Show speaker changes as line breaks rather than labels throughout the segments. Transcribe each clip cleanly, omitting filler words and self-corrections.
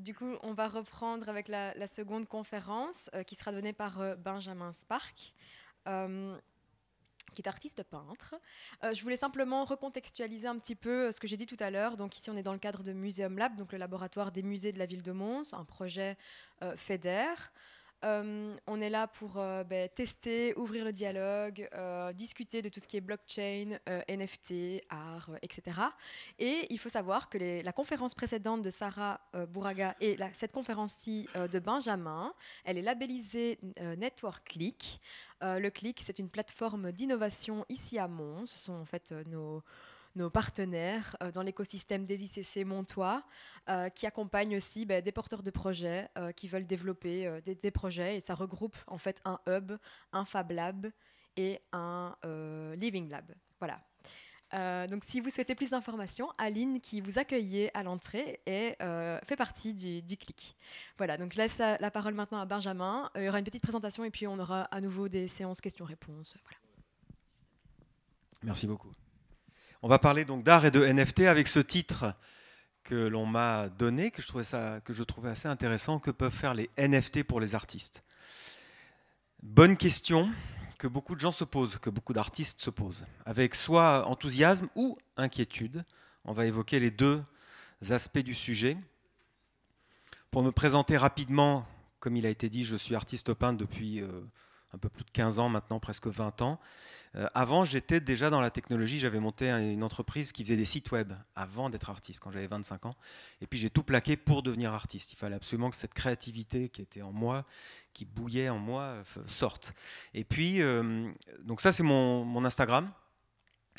Du coup, on va reprendre avec la seconde conférence qui sera donnée par Benjamin Spark, euh, qui est artiste peintre. Je voulais simplement recontextualiser un petit peu ce que j'ai dit tout à l'heure. Donc ici, on est dans le cadre de Museum Lab, donc le laboratoire des musées de la ville de Mons, un projet FEDER. On est là pour tester, ouvrir le dialogue, discuter de tout ce qui est blockchain, NFT, art, etc. Et il faut savoir que la conférence précédente de Sarah Bouraga et cette conférence-ci de Benjamin, elle est labellisée Network Click. Le Click, c'est une plateforme d'innovation ici à Mons. Ce sont en fait nos partenaires dans l'écosystème des ICC Montois, qui accompagnent aussi des porteurs de projets qui veulent développer des projets. Et ça regroupe en fait un hub, un Fab Lab et un Living Lab. Voilà. Donc, si vous souhaitez plus d'informations, Aline, qui vous accueillait à l'entrée, fait partie du CLIC. Voilà, donc je laisse la parole maintenant à Benjamin. Il y aura une petite présentation et puis on aura à nouveau des séances questions-réponses. Voilà.
Merci beaucoup. On va parler donc d'art et de NFT avec ce titre que l'on m'a donné, que je trouvais assez intéressant. Que peuvent faire les NFT pour les artistes? Bonne question que beaucoup de gens se posent, que beaucoup d'artistes se posent, avec soit enthousiasme ou inquiétude. On va évoquer les deux aspects du sujet. Pour me présenter rapidement, comme il a été dit, je suis artiste peintre depuis un peu plus de 15 ans maintenant, presque 20 ans. Avant, j'étais déjà dans la technologie, j'avais monté une entreprise qui faisait des sites web avant d'être artiste, quand j'avais 25 ans. Et puis j'ai tout plaqué pour devenir artiste. Il fallait absolument que cette créativité qui était en moi, qui bouillait en moi, sorte. Et puis, donc ça c'est mon Instagram.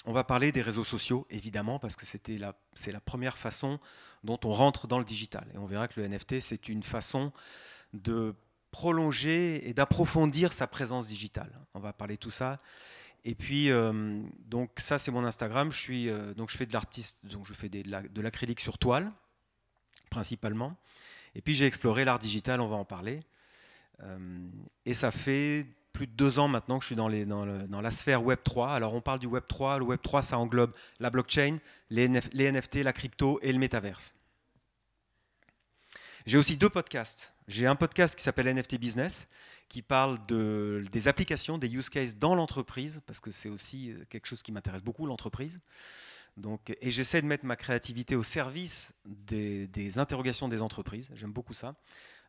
On va parler des réseaux sociaux, évidemment, parce que c'est la première façon dont on rentre dans le digital. Et on verra que le NFT, c'est une façon de prolonger et d'approfondir sa présence digitale. On va parler de tout ça. Et puis, donc ça, c'est mon Instagram. Donc je fais de l'artiste, donc je fais de l'acrylique sur toile, principalement. Et puis j'ai exploré l'art digital, on va en parler. Et ça fait plus de 2 ans maintenant que je suis dans la sphère Web 3. Alors on parle du Web 3. Le Web 3, ça englobe la blockchain, les NFT, la crypto et le métaverse. J'ai aussi 2 podcasts. J'ai un podcast qui s'appelle NFT Business, qui parle des applications, des use cases dans l'entreprise, parce que c'est aussi quelque chose qui m'intéresse beaucoup, l'entreprise. Et j'essaie de mettre ma créativité au service des interrogations des entreprises. J'aime beaucoup ça.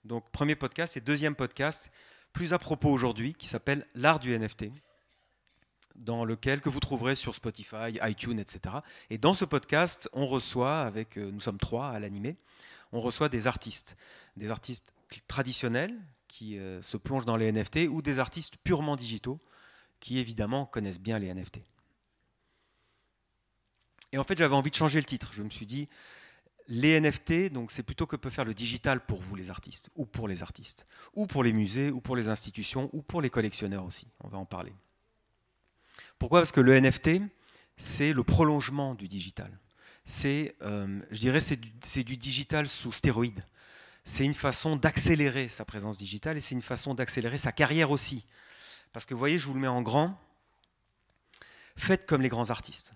Donc premier podcast et deuxième podcast, plus à propos aujourd'hui, qui s'appelle L'art du NFT, que vous trouverez sur Spotify, iTunes, etc. Et dans ce podcast, on reçoit, nous sommes 3 à l'animer, on reçoit des artistes traditionnels qui se plongent dans les NFT ou des artistes purement digitaux qui évidemment connaissent bien les NFT. Et en fait, j'avais envie de changer le titre. Je me suis dit, les NFT, donc c'est plutôt que peut faire le digital pour vous les artistes, ou pour les artistes, ou pour les musées, ou pour les institutions, ou pour les collectionneurs aussi. On va en parler. Pourquoi? Parce que le NFT, c'est le prolongement du digital. Je dirais, c'est du digital sous stéroïde. C'est une façon d'accélérer sa présence digitale et c'est une façon d'accélérer sa carrière aussi. Parce que vous voyez, je vous le mets en grand, faites comme les grands artistes.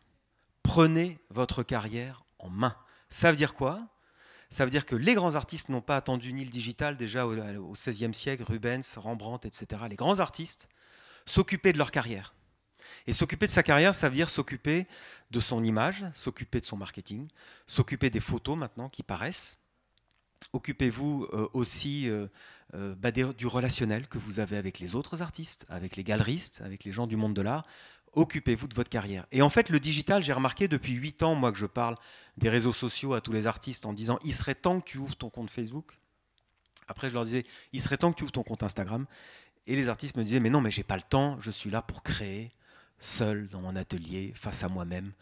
Prenez votre carrière en main. Ça veut dire quoi? Ça veut dire que les grands artistes n'ont pas attendu ni le digital, déjà au XVIe siècle, Rubens, Rembrandt, etc. Les grands artistes s'occupaient de leur carrière. Et s'occuper de sa carrière, ça veut dire s'occuper de son image, s'occuper de son marketing, s'occuper des photos maintenant qui paraissent. Occupez-vous aussi du relationnel que vous avez avec les autres artistes, avec les galeristes, avec les gens du monde de l'art. Occupez-vous de votre carrière. Et en fait, le digital, j'ai remarqué depuis 8 ans, moi, que je parle des réseaux sociaux à tous les artistes en disant « il serait temps que tu ouvres ton compte Facebook ». Après, je leur disais « il serait temps que tu ouvres ton compte Instagram ». Et les artistes me disaient « mais non, mais j'ai pas le temps, je suis là pour créer, seul, dans mon atelier, face à moi-même,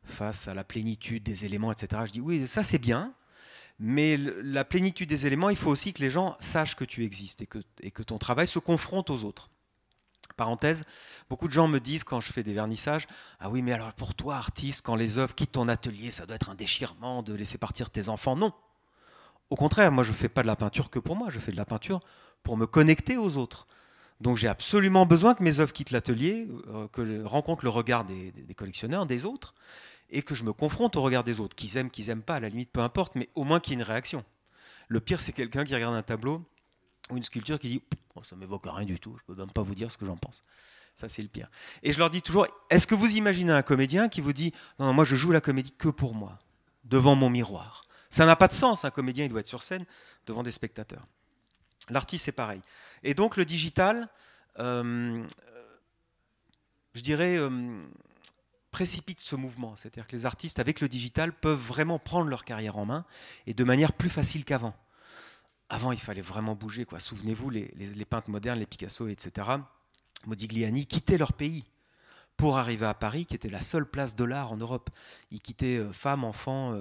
face à la plénitude des éléments, etc. » Je dis « oui, ça c'est bien, mais la plénitude des éléments, il faut aussi que les gens sachent que tu existes et que ton travail se confronte aux autres. » Parenthèse, beaucoup de gens me disent quand je fais des vernissages « ah oui, mais alors pour toi, artiste, quand les œuvres quittent ton atelier, ça doit être un déchirement de laisser partir tes enfants. » Non. Au contraire, moi je ne fais pas de la peinture que pour moi, je fais de la peinture pour me connecter aux autres. Donc j'ai absolument besoin que mes œuvres quittent l'atelier, que je rencontre le regard des collectionneurs, des autres, et que je me confronte au regard des autres, qu'ils aiment pas, à la limite, peu importe, mais au moins qu'il y ait une réaction. Le pire, c'est quelqu'un qui regarde un tableau ou une sculpture qui dit oh, ça m'évoque rien du tout, je ne peux même pas vous dire ce que j'en pense. Ça, c'est le pire. Et je leur dis toujours, est-ce que vous imaginez un comédien qui vous dit non, non, moi je joue la comédie que pour moi, devant mon miroir. Ça n'a pas de sens, un comédien il doit être sur scène devant des spectateurs. L'artiste c'est pareil. Et donc le digital, je dirais, précipite ce mouvement. C'est-à-dire que les artistes avec le digital peuvent vraiment prendre leur carrière en main et de manière plus facile qu'avant. Avant il fallait vraiment bouger, quoi. Souvenez-vous, les peintres modernes, les Picasso, etc., Modigliani quittaient leur pays pour arriver à Paris, qui était la seule place de l'art en Europe. Ils quittaient femmes, enfants,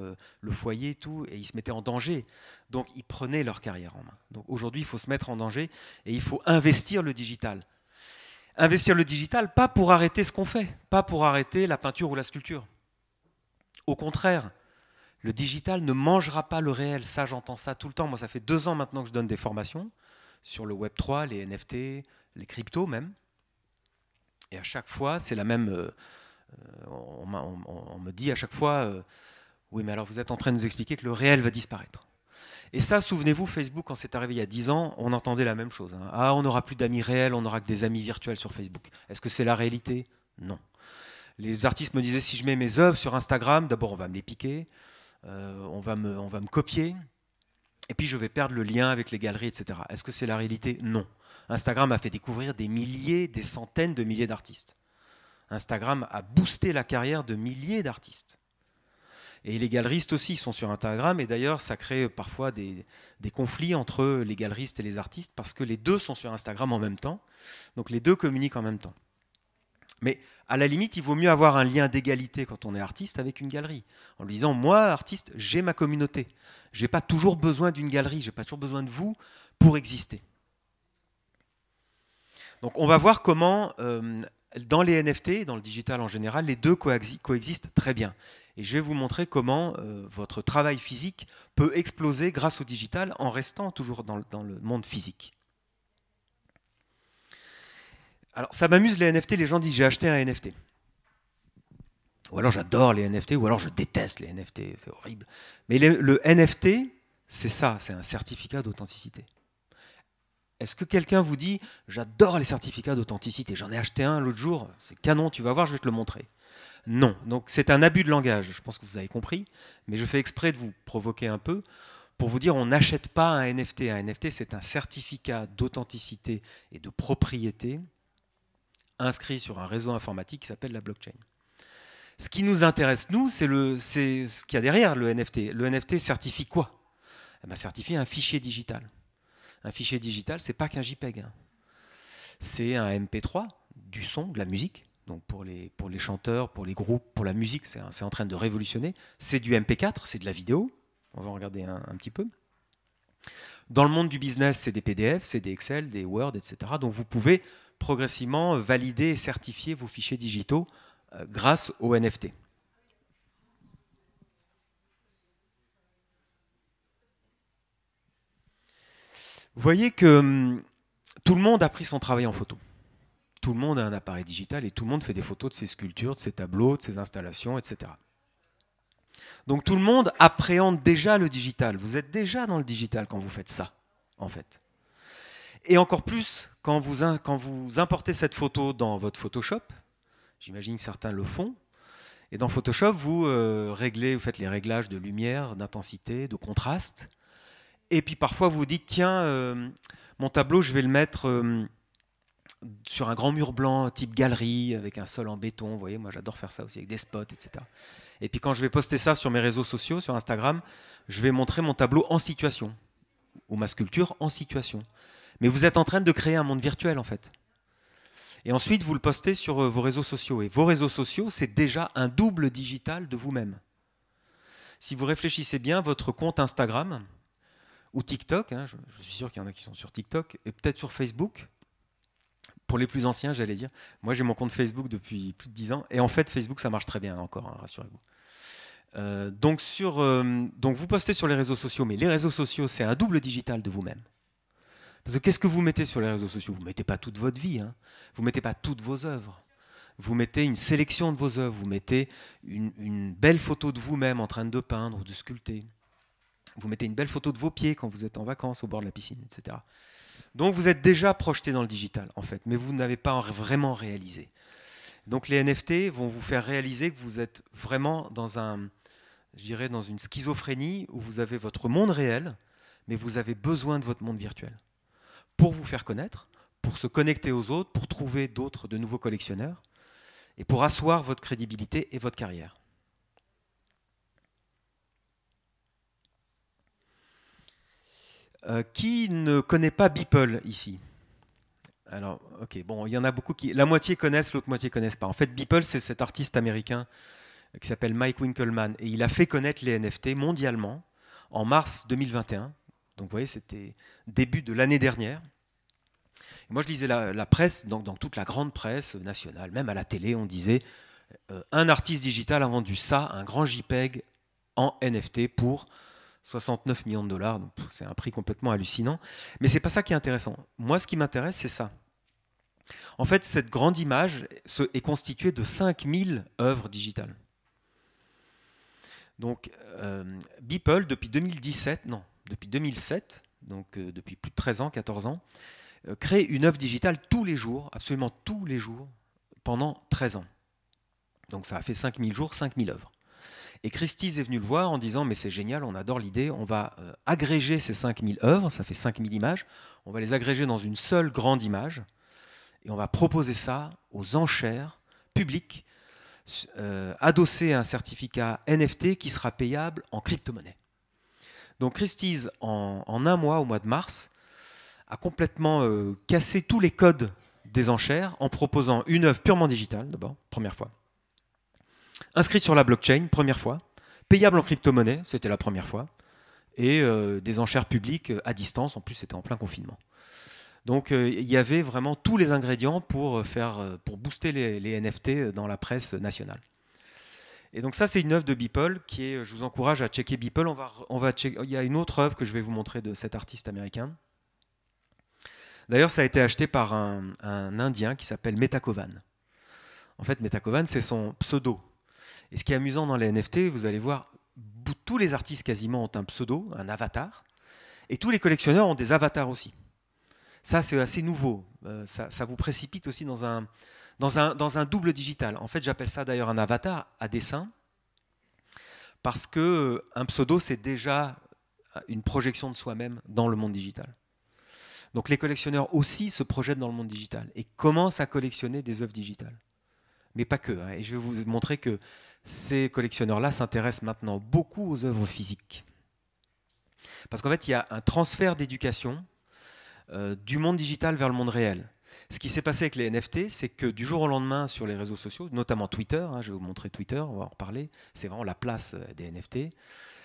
le foyer, tout, et ils se mettaient en danger. Donc ils prenaient leur carrière en main. Donc aujourd'hui, il faut se mettre en danger et il faut investir le digital. Investir le digital, pas pour arrêter ce qu'on fait, pas pour arrêter la peinture ou la sculpture. Au contraire, le digital ne mangera pas le réel. Ça, j'entends ça tout le temps. Moi, ça fait 2 ans maintenant que je donne des formations sur le Web3, les NFT, les cryptos même. Et à chaque fois, c'est la même. On me dit à chaque fois oui, mais alors vous êtes en train de nous expliquer que le réel va disparaître. Et ça, souvenez-vous, Facebook, quand c'est arrivé il y a 10 ans, on entendait la même chose. Hein. Ah, on n'aura plus d'amis réels, on n'aura que des amis virtuels sur Facebook. Est-ce que c'est la réalité? Non. Les artistes me disaient si je mets mes œuvres sur Instagram, d'abord on va me les piquer, on va me copier, et puis je vais perdre le lien avec les galeries, etc. Est-ce que c'est la réalité? Non. Instagram a fait découvrir des milliers, des centaines de milliers d'artistes. Instagram a boosté la carrière de milliers d'artistes. Et les galeristes aussi sont sur Instagram, et d'ailleurs ça crée parfois des conflits entre les galeristes et les artistes, parce que les deux sont sur Instagram en même temps, donc les deux communiquent en même temps. Mais à la limite, il vaut mieux avoir un lien d'égalité quand on est artiste avec une galerie, en lui disant moi, artiste, j'ai ma communauté, je n'ai pas toujours besoin d'une galerie, je n'ai pas toujours besoin de vous pour exister. Donc on va voir comment, dans les NFT, dans le digital en général, les deux coexistent très bien. Et je vais vous montrer comment votre travail physique peut exploser grâce au digital en restant toujours dans le monde physique. Alors ça m'amuse les NFT, les gens disent j'ai acheté un NFT. Ou alors j'adore les NFT, ou alors je déteste les NFT, c'est horrible. Mais le NFT, c'est ça, c'est un certificat d'authenticité. Est-ce que quelqu'un vous dit j'adore les certificats d'authenticité, j'en ai acheté un l'autre jour, c'est canon, tu vas voir, je vais te le montrer. Non, donc c'est un abus de langage, je pense que vous avez compris, mais je fais exprès de vous provoquer un peu pour vous dire on n'achète pas un NFT. Un NFT, c'est un certificat d'authenticité et de propriété inscrit sur un réseau informatique qui s'appelle la blockchain. Ce qui nous intéresse, nous, c'est ce qu'il y a derrière le NFT. Le NFT certifie quoi? Certifie un fichier digital. Un fichier digital, c'est pas qu'un JPEG. Hein. C'est un MP3, du son, de la musique. Donc pour les chanteurs, pour les groupes, pour la musique, c'est en train de révolutionner. C'est du MP4, c'est de la vidéo. On va en regarder un petit peu. Dans le monde du business, c'est des PDF, c'est des Excel, des Word, etc. Donc vous pouvez progressivement valider et certifier vos fichiers digitaux grâce aux NFT. Vous voyez que tout le monde a pris son travail en photo. Tout le monde a un appareil digital et tout le monde fait des photos de ses sculptures, de ses tableaux, de ses installations, etc. Donc tout le monde appréhende déjà le digital. Vous êtes déjà dans le digital quand vous faites ça, en fait. Et encore plus quand vous importez cette photo dans votre Photoshop, j'imagine que certains le font, et dans Photoshop, vous faites les réglages de lumière, d'intensité, de contraste, et puis parfois vous vous dites, tiens, mon tableau, je vais le mettre sur un grand mur blanc, type galerie, avec un sol en béton. Vous voyez, moi j'adore faire ça aussi, avec des spots, etc. Et puis quand je vais poster ça sur mes réseaux sociaux, sur Instagram, je vais montrer mon tableau en situation, ou ma sculpture en situation. Mais vous êtes en train de créer un monde virtuel, en fait. Et ensuite, vous le postez sur vos réseaux sociaux. Et vos réseaux sociaux, c'est déjà un double digital de vous-même. Si vous réfléchissez bien, votre compte Instagram, ou TikTok, hein, je suis sûr qu'il y en a qui sont sur TikTok, et peut-être sur Facebook, pour les plus anciens, j'allais dire. Moi, j'ai mon compte Facebook depuis plus de 10 ans, et en fait, Facebook, ça marche très bien encore, hein, rassurez-vous. Donc vous postez sur les réseaux sociaux, mais les réseaux sociaux, c'est un double digital de vous-même. Parce que qu'est-ce que vous mettez sur les réseaux sociaux? Vous ne mettez pas toute votre vie, hein. Vous ne mettez pas toutes vos œuvres. Vous mettez une sélection de vos œuvres, vous mettez une belle photo de vous-même en train de peindre ou de sculpter. Vous mettez une belle photo de vos pieds quand vous êtes en vacances au bord de la piscine, etc. Donc vous êtes déjà projeté dans le digital, en fait, mais vous n'avez pas vraiment réalisé. Donc les NFT vont vous faire réaliser que vous êtes vraiment dans je dirais, dans une schizophrénie où vous avez votre monde réel, mais vous avez besoin de votre monde virtuel pour vous faire connaître, pour se connecter aux autres, pour trouver de nouveaux collectionneurs et pour asseoir votre crédibilité et votre carrière. Qui ne connaît pas Beeple ici? Alors, ok, bon, il y en a beaucoup qui... La moitié connaissent, l'autre moitié connaissent pas. En fait, Beeple, c'est cet artiste américain qui s'appelle Mike Winkelmann. Et il a fait connaître les NFT mondialement en mars 2021. Donc, vous voyez, c'était début de l'année dernière. Et moi, je lisais la presse, donc dans toute la grande presse nationale, même à la télé, on disait un artiste digital a vendu ça, un grand JPEG en NFT pour 69 millions de dollars. Donc, c'est un prix complètement hallucinant. Mais c'est pas ça qui est intéressant. Moi, ce qui m'intéresse, c'est ça. En fait, cette grande image est constituée de 5000 œuvres digitales. Donc, Beeple, depuis 2007, donc depuis plus de 13 ans, 14 ans, crée une œuvre digitale tous les jours, absolument tous les jours, pendant 13 ans. Donc ça a fait 5000 jours, 5000 œuvres. Et Christie's est venu le voir en disant « mais c'est génial, on adore l'idée, on va agréger ces 5000 œuvres, ça fait 5000 images, on va les agréger dans une seule grande image, et on va proposer ça aux enchères publiques, adossé à un certificat NFT qui sera payable en crypto-monnaie. » Donc Christie's, en un mois, au mois de mars, a complètement cassé tous les codes des enchères en proposant une œuvre purement digitale, d'abord, première fois, inscrite sur la blockchain, première fois, payable en crypto-monnaie, c'était la première fois, et des enchères publiques à distance, en plus c'était en plein confinement. Donc il y avait vraiment tous les ingrédients pour booster les NFT dans la presse nationale. Et donc ça c'est une œuvre de Beeple qui est, je vous encourage à checker Beeple. Il y a une autre œuvre que je vais vous montrer de cet artiste américain. D'ailleurs ça a été acheté par un Indien qui s'appelle Metakovan. En fait Metakovan c'est son pseudo. Et ce qui est amusant dans les NFT, vous allez voir, tous les artistes quasiment ont un pseudo, un avatar, et tous les collectionneurs ont des avatars aussi. Ça, c'est assez nouveau. Ça vous précipite aussi dans un double digital. En fait, j'appelle ça d'ailleurs un avatar à dessin, parce qu'un pseudo, c'est déjà une projection de soi-même dans le monde digital. Donc les collectionneurs aussi se projettent dans le monde digital et commencent à collectionner des œuvres digitales. Mais pas que. Et je vais vous montrer que ces collectionneurs-là s'intéressent maintenant beaucoup aux œuvres physiques. Parce qu'en fait, il y a un transfert d'éducation du monde digital vers le monde réel. Ce qui s'est passé avec les NFT, c'est que du jour au lendemain, sur les réseaux sociaux, notamment Twitter, je vais vous montrer Twitter, on va en reparler, c'est vraiment la place des NFT.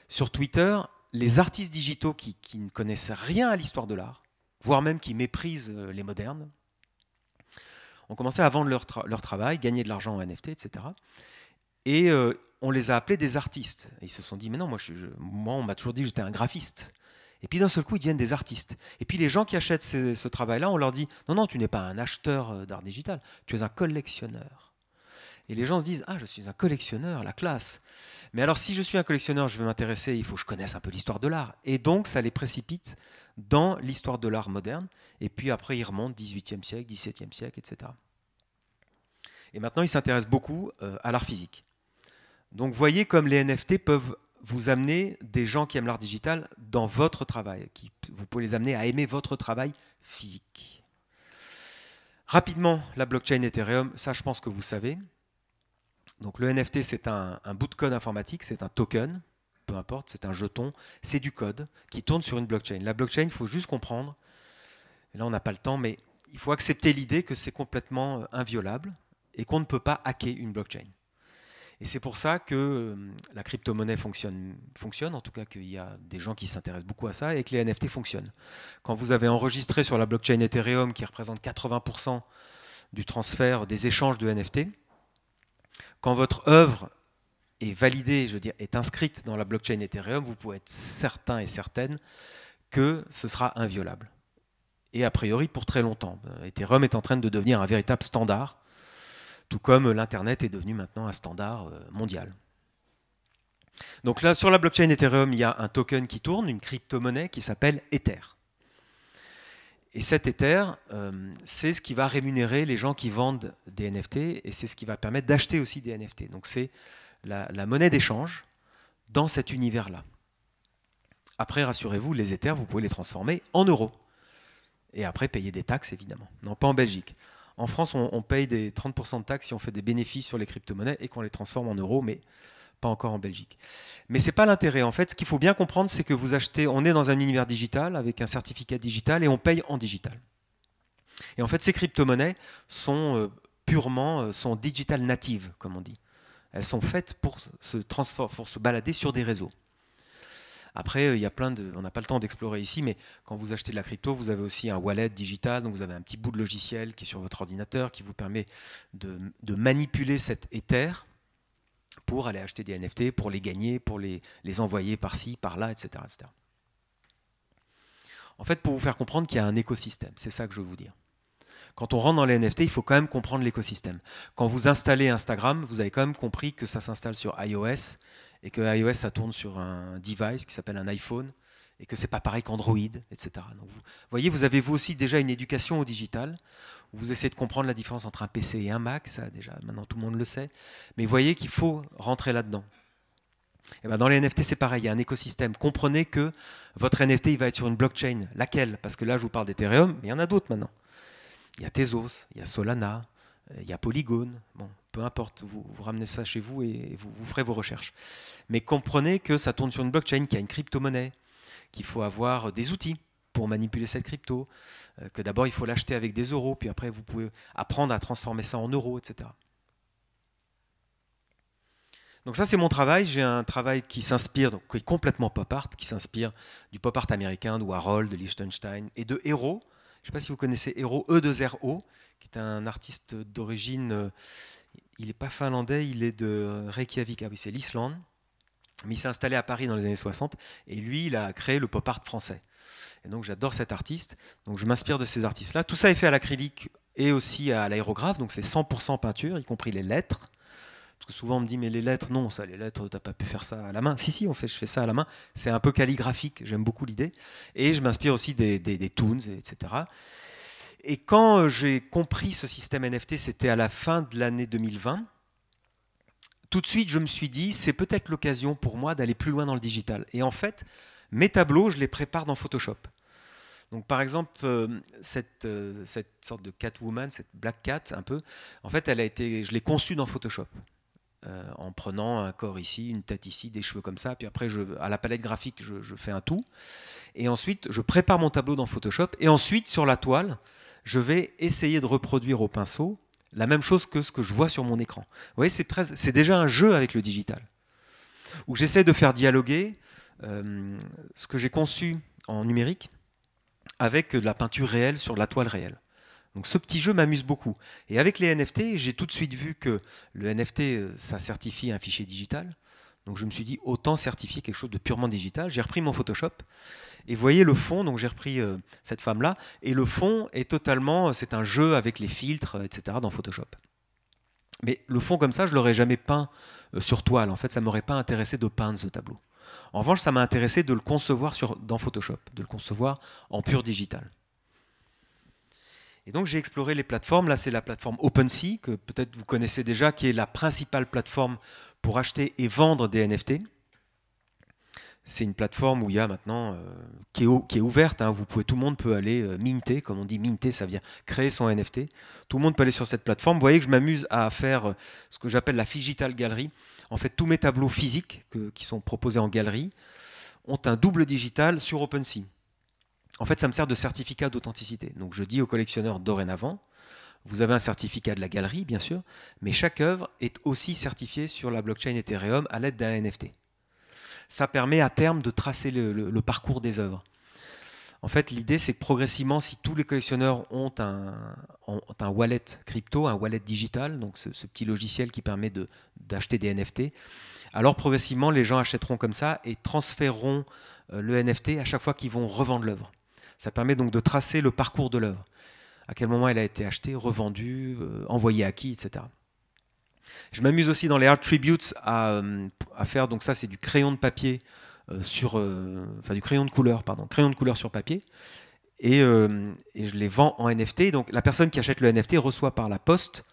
Sur Twitter, les artistes digitaux qui ne connaissent rien à l'histoire de l'art, voire même qui méprisent les modernes, ont commencé à vendre leur travail, gagner de l'argent en NFT, etc. Et on les a appelés des artistes. Et ils se sont dit, mais non, moi on m'a toujours dit que j'étais un graphiste. Et puis d'un seul coup, ils deviennent des artistes. Et puis les gens qui achètent ce travail-là, on leur dit, non, non, tu n'es pas un acheteur d'art digital, tu es un collectionneur. Et les gens se disent, ah, je suis un collectionneur, la classe. Mais alors si je suis un collectionneur, je vais m'intéresser, il faut que je connaisse un peu l'histoire de l'art. Et donc ça les précipite dans l'histoire de l'art moderne. Et puis après, ils remontent 18e siècle, 17e siècle, etc. Et maintenant, ils s'intéressent beaucoup à l'art physique. Donc, voyez comme les NFT peuvent vous amener des gens qui aiment l'art digital dans votre travail. Vous pouvez les amener à aimer votre travail physique. Rapidement, la blockchain Ethereum, ça, je pense que vous savez. Donc, le NFT, c'est un bout de code informatique, c'est un token, peu importe, c'est un jeton, c'est du code qui tourne sur une blockchain. La blockchain, il faut juste comprendre, et là, on n'a pas le temps, mais il faut accepter l'idée que c'est complètement inviolable et qu'on ne peut pas hacker une blockchain. Et c'est pour ça que la crypto-monnaie fonctionne, en tout cas qu'il y a des gens qui s'intéressent beaucoup à ça, et que les NFT fonctionnent. Quand vous avez enregistré sur la blockchain Ethereum, qui représente 80% du transfert des échanges de NFT, quand votre œuvre est validée, je veux dire, est inscrite dans la blockchain Ethereum, vous pouvez être certain et certaine que ce sera inviolable. Et a priori pour très longtemps. Ethereum est en train de devenir un véritable standard, tout comme l'Internet est devenu maintenant un standard mondial. Donc là, sur la blockchain Ethereum, il y a un token qui tourne, une crypto-monnaie qui s'appelle Ether. Et cet Ether, c'est ce qui va rémunérer les gens qui vendent des NFT et c'est ce qui va permettre d'acheter aussi des NFT. Donc c'est la monnaie d'échange dans cet univers-là. Après, rassurez-vous, les Ethers, vous pouvez les transformer en euros. Et après, payer des taxes, évidemment. Non, pas en Belgique. En France, on paye des 30% de taxes si on fait des bénéfices sur les crypto-monnaies et qu'on les transforme en euros, mais pas encore en Belgique. Mais ce n'est pas l'intérêt. En fait, ce qu'il faut bien comprendre, c'est que vous achetez, on est dans un univers digital avec un certificat digital et on paye en digital. Et en fait, ces crypto-monnaies sont sont digital natives, comme on dit. Elles sont faites pour se balader sur des réseaux. Après, il y a on n'a pas le temps d'explorer ici, mais quand vous achetez de la crypto, vous avez aussi un wallet digital, donc vous avez un petit bout de logiciel qui est sur votre ordinateur, qui vous permet de manipuler cet Ether pour aller acheter des NFT, pour les gagner, pour les envoyer par-ci, par-là, etc., etc. En fait, pour vous faire comprendre qu'il y a un écosystème, c'est ça que je veux vous dire. Quand on rentre dans les NFT, il faut quand même comprendre l'écosystème. Quand vous installez Instagram, vous avez quand même compris que ça s'installe sur iOS, et que iOS, ça tourne sur un device qui s'appelle un iPhone, et que c'est pas pareil qu'Android, etc. Donc vous voyez, vous avez vous aussi déjà une éducation au digital, où vous essayez de comprendre la différence entre un PC et un Mac, ça déjà, maintenant tout le monde le sait, mais vous voyez qu'il faut rentrer là-dedans. Et ben dans les NFT, c'est pareil, il y a un écosystème. Comprenez que votre NFT, il va être sur une blockchain. Laquelle? Parce que là, je vous parle d'Ethereum, mais il y en a d'autres maintenant. Il y a Tezos, il y a Solana, il y a Polygon, bon, peu importe, vous ramenez ça chez vous et vous ferez vos recherches. Mais comprenez que ça tourne sur une blockchain, qu'il y a une crypto-monnaie, qu'il faut avoir des outils pour manipuler cette crypto, que d'abord il faut l'acheter avec des euros, puis après vous pouvez apprendre à transformer ça en euros, etc. Donc ça c'est mon travail, j'ai un travail qui s'inspire, donc qui est complètement pop art, qui s'inspire du pop art américain, de Warhol, de Liechtenstein et de Hero. Je ne sais pas si vous connaissez Hero, E2RO, qui est un artiste d'origine, il n'est pas finlandais, il est de Reykjavik, ah oui, c'est l'Islande, mais il s'est installé à Paris dans les années 60, et lui, il a créé le pop art français. Et donc j'adore cet artiste, donc je m'inspire de ces artistes-là. Tout ça est fait à l'acrylique et aussi à l'aérographe, donc c'est 100% peinture, y compris les lettres. Parce que souvent on me dit, mais les lettres, non, ça, les lettres, t'as pas pu faire ça à la main. Si, je fais ça à la main. C'est un peu calligraphique, j'aime beaucoup l'idée. Et je m'inspire aussi des toons, etc. Et quand j'ai compris ce système NFT, c'était à la fin de l'année 2020, tout de suite, je me suis dit, c'est peut-être l'occasion pour moi d'aller plus loin dans le digital. Et en fait, mes tableaux, je les prépare dans Photoshop. Donc par exemple, cette sorte de Catwoman, cette Black Cat, un peu, en fait, je l'ai conçue dans Photoshop. En prenant un corps ici, une tête ici, des cheveux comme ça, puis après à la palette graphique je fais un tout, et ensuite je prépare mon tableau dans Photoshop, et ensuite sur la toile je vais essayer de reproduire au pinceau la même chose que ce que je vois sur mon écran. Vous voyez, c'est déjà un jeu avec le digital, où j'essaie de faire dialoguer ce que j'ai conçu en numérique avec de la peinture réelle sur la toile réelle. Donc ce petit jeu m'amuse beaucoup. Et avec les NFT, j'ai tout de suite vu que le NFT, ça certifie un fichier digital. Donc je me suis dit, autant certifier quelque chose de purement digital. J'ai repris mon Photoshop. Et vous voyez le fond, donc j'ai repris cette femme-là. Et le fond est totalement, c'est un jeu avec les filtres, etc. dans Photoshop. Mais le fond comme ça, je ne l'aurais jamais peint sur toile. En fait, ça ne m'aurait pas intéressé de peindre ce tableau. En revanche, ça m'a intéressé de le concevoir dans Photoshop, de le concevoir en pur digital. Et donc j'ai exploré les plateformes. Là, c'est la plateforme OpenSea, que peut-être vous connaissez déjà, qui est la principale plateforme pour acheter et vendre des NFT. C'est une plateforme où il y a maintenant, qui est ouverte, hein, tout le monde peut aller minter, comme on dit minter, ça vient créer son NFT. Tout le monde peut aller sur cette plateforme. Vous voyez que je m'amuse à faire ce que j'appelle la Phygital Gallery. En fait, tous mes tableaux physiques qui sont proposés en galerie ont un double digital sur OpenSea. En fait, ça me sert de certificat d'authenticité. Donc je dis aux collectionneurs dorénavant, vous avez un certificat de la galerie, bien sûr, mais chaque œuvre est aussi certifiée sur la blockchain Ethereum à l'aide d'un NFT. Ça permet à terme de tracer le parcours des œuvres. En fait, l'idée, c'est que progressivement, si tous les collectionneurs ont un wallet crypto, un wallet digital, donc ce petit logiciel qui permet d'acheter des NFT, alors progressivement, les gens achèteront comme ça et transféreront le NFT à chaque fois qu'ils vont revendre l'œuvre. Ça permet donc de tracer le parcours de l'œuvre. À quel moment elle a été achetée, revendue, envoyée à qui, etc. Je m'amuse aussi dans les art tributes à faire, donc ça c'est du crayon de papier enfin du crayon de couleur, pardon, crayon de couleur sur papier, et je les vends en NFT. Donc la personne qui achète le NFT reçoit par la poste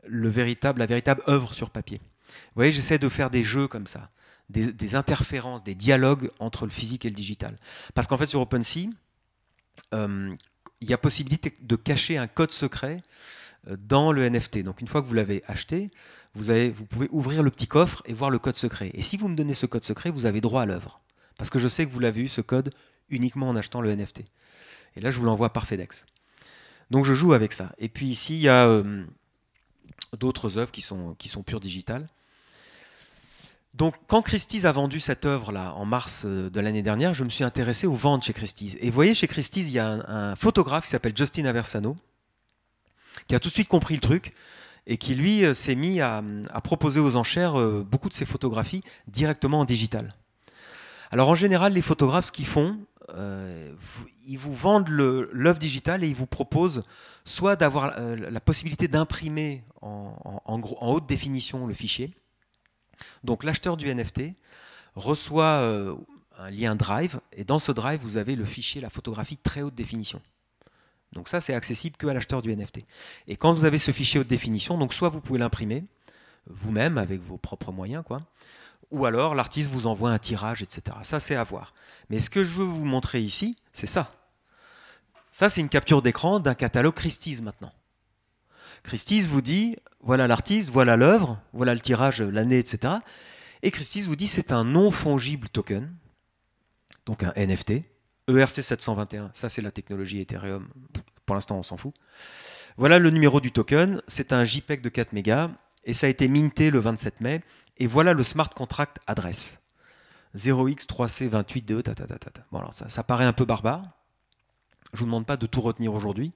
la véritable œuvre sur papier. Vous voyez, j'essaie de faire des jeux comme ça, des interférences, des dialogues entre le physique et le digital. Parce qu'en fait sur OpenSea, il y a possibilité de cacher un code secret dans le NFT. Donc une fois que vous l'avez acheté, vous pouvez ouvrir le petit coffre et voir le code secret. Et si vous me donnez ce code secret, vous avez droit à l'œuvre. Parce que je sais que vous l'avez eu, ce code, uniquement en achetant le NFT. Et là, je vous l'envoie par FedEx. Donc je joue avec ça. Et puis ici, il y a d'autres œuvres qui sont pures digitales. Donc quand Christie's a vendu cette œuvre-là en mars de l'année dernière, je me suis intéressé aux ventes chez Christie's. Et vous voyez, chez Christie's, il y a un photographe qui s'appelle Justin Aversano, qui a tout de suite compris le truc et qui, lui, s'est mis à proposer aux enchères beaucoup de ses photographies directement en digital. Alors, en général, les photographes, ce qu'ils font, ils vous vendent l'œuvre digitale et ils vous proposent soit d'avoir la possibilité d'imprimer en haute définition le fichier. Donc, l'acheteur du NFT reçoit un lien Drive, et dans ce Drive, vous avez le fichier, la photographie très haute définition. Donc ça, c'est accessible qu'à l'acheteur du NFT. Et quand vous avez ce fichier haute définition, donc soit vous pouvez l'imprimer vous-même avec vos propres moyens, quoi, ou alors l'artiste vous envoie un tirage, etc. Ça, c'est à voir. Mais ce que je veux vous montrer ici, c'est ça. Ça, c'est une capture d'écran d'un catalogue Christie's maintenant. Christie's vous dit, voilà l'artiste, voilà l'œuvre, voilà le tirage, l'année, etc. Et Christie's vous dit, c'est un non-fongible token, donc un NFT, ERC721, ça c'est la technologie Ethereum, pour l'instant on s'en fout. Voilà le numéro du token, c'est un JPEG de 4 mégas et ça a été minté le 27 mai. Et voilà le smart contract adresse. 0x3c28de. Bon, alors ça paraît un peu barbare. Je ne vous demande pas de tout retenir aujourd'hui.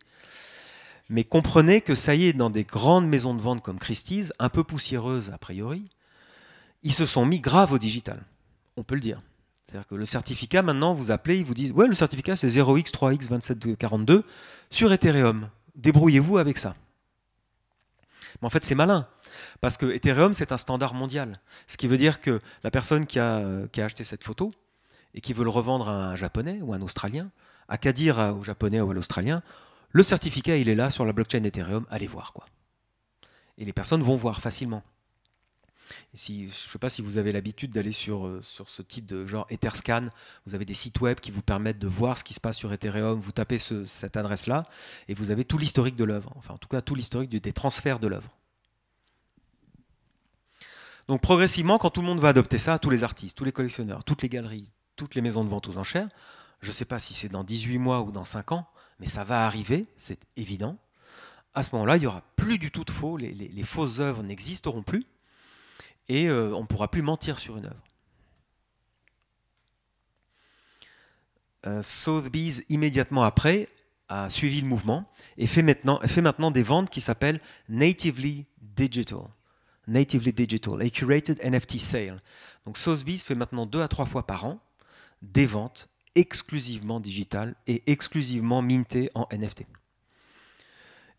Mais comprenez que ça y est, dans des grandes maisons de vente comme Christie's, un peu poussiéreuses a priori, ils se sont mis grave au digital. On peut le dire. C'est-à-dire que le certificat, maintenant, vous appelez, ils vous disent « Ouais, le certificat, c'est 0x3x2742 sur Ethereum. Débrouillez-vous avec ça. » Mais en fait, c'est malin. Parce que Ethereum, c'est un standard mondial. Ce qui veut dire que la personne qui a acheté cette photo et qui veut le revendre à un Japonais ou à un Australien, a qu'à dire au Japonais ou à l'Australien « Le certificat, il est là sur la blockchain Ethereum, allez voir. » quoi. Et les personnes vont voir facilement. Et je ne sais pas si vous avez l'habitude d'aller sur ce type de genre Etherscan, vous avez des sites web qui vous permettent de voir ce qui se passe sur Ethereum, vous tapez cette adresse-là et vous avez tout l'historique de l'œuvre, enfin en tout cas tout l'historique des transferts de l'œuvre. Donc progressivement, quand tout le monde va adopter ça, tous les artistes, tous les collectionneurs, toutes les galeries, toutes les maisons de vente aux enchères, je ne sais pas si c'est dans 18 mois ou dans 5 ans, mais ça va arriver, c'est évident. À ce moment-là, il n'y aura plus du tout de faux, les fausses œuvres n'existeront plus. Et on ne pourra plus mentir sur une œuvre. Sotheby's, immédiatement après, a suivi le mouvement et fait maintenant des ventes qui s'appellent Natively Digital, a curated NFT sale. Donc Sotheby's fait maintenant 2 à 3 fois par an des ventes exclusivement digitales et exclusivement mintées en NFT.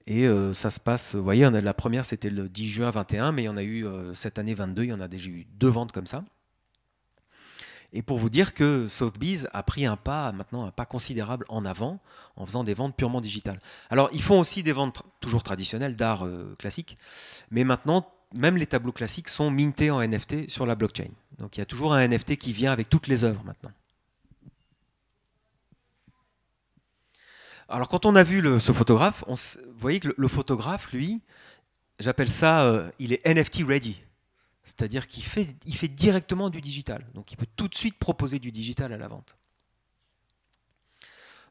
Et ça se passe, vous voyez, la première c'était le 10 juin 21, mais il y en a eu cette année 22, il y en a déjà eu 2 ventes comme ça. Et pour vous dire que Sotheby's a pris un pas considérable en avant, en faisant des ventes purement digitales. Alors ils font aussi des ventes toujours traditionnelles d'art classique, mais maintenant, même les tableaux classiques sont mintés en NFT sur la blockchain. Donc il y a toujours un NFT qui vient avec toutes les œuvres maintenant. Alors quand on a vu ce photographe, vous voyez que le photographe, lui, j'appelle ça, il est NFT ready. C'est-à-dire qu'il fait directement du digital. Donc il peut tout de suite proposer du digital à la vente.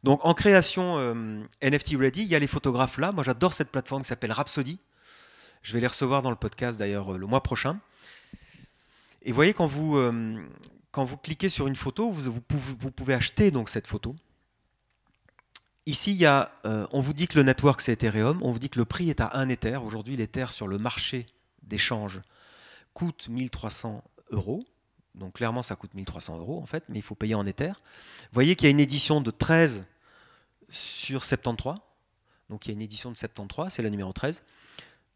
Donc en création NFT ready, il y a les photographes là. Moi j'adore cette plateforme qui s'appelle Rhapsody. Je vais les recevoir dans le podcast d'ailleurs le mois prochain. Et vous voyez, quand vous cliquez sur une photo, vous pouvez acheter donc cette photo. Ici, on vous dit que le network, c'est Ethereum. On vous dit que le prix est à 1 Ether. Aujourd'hui, l'Ether sur le marché d'échange coûte 1 300 €. Donc clairement, ça coûte 1 300 € en fait, mais il faut payer en Ether. Vous voyez qu'il y a une édition de 13 sur 73. Donc il y a une édition de 73, c'est la numéro 13.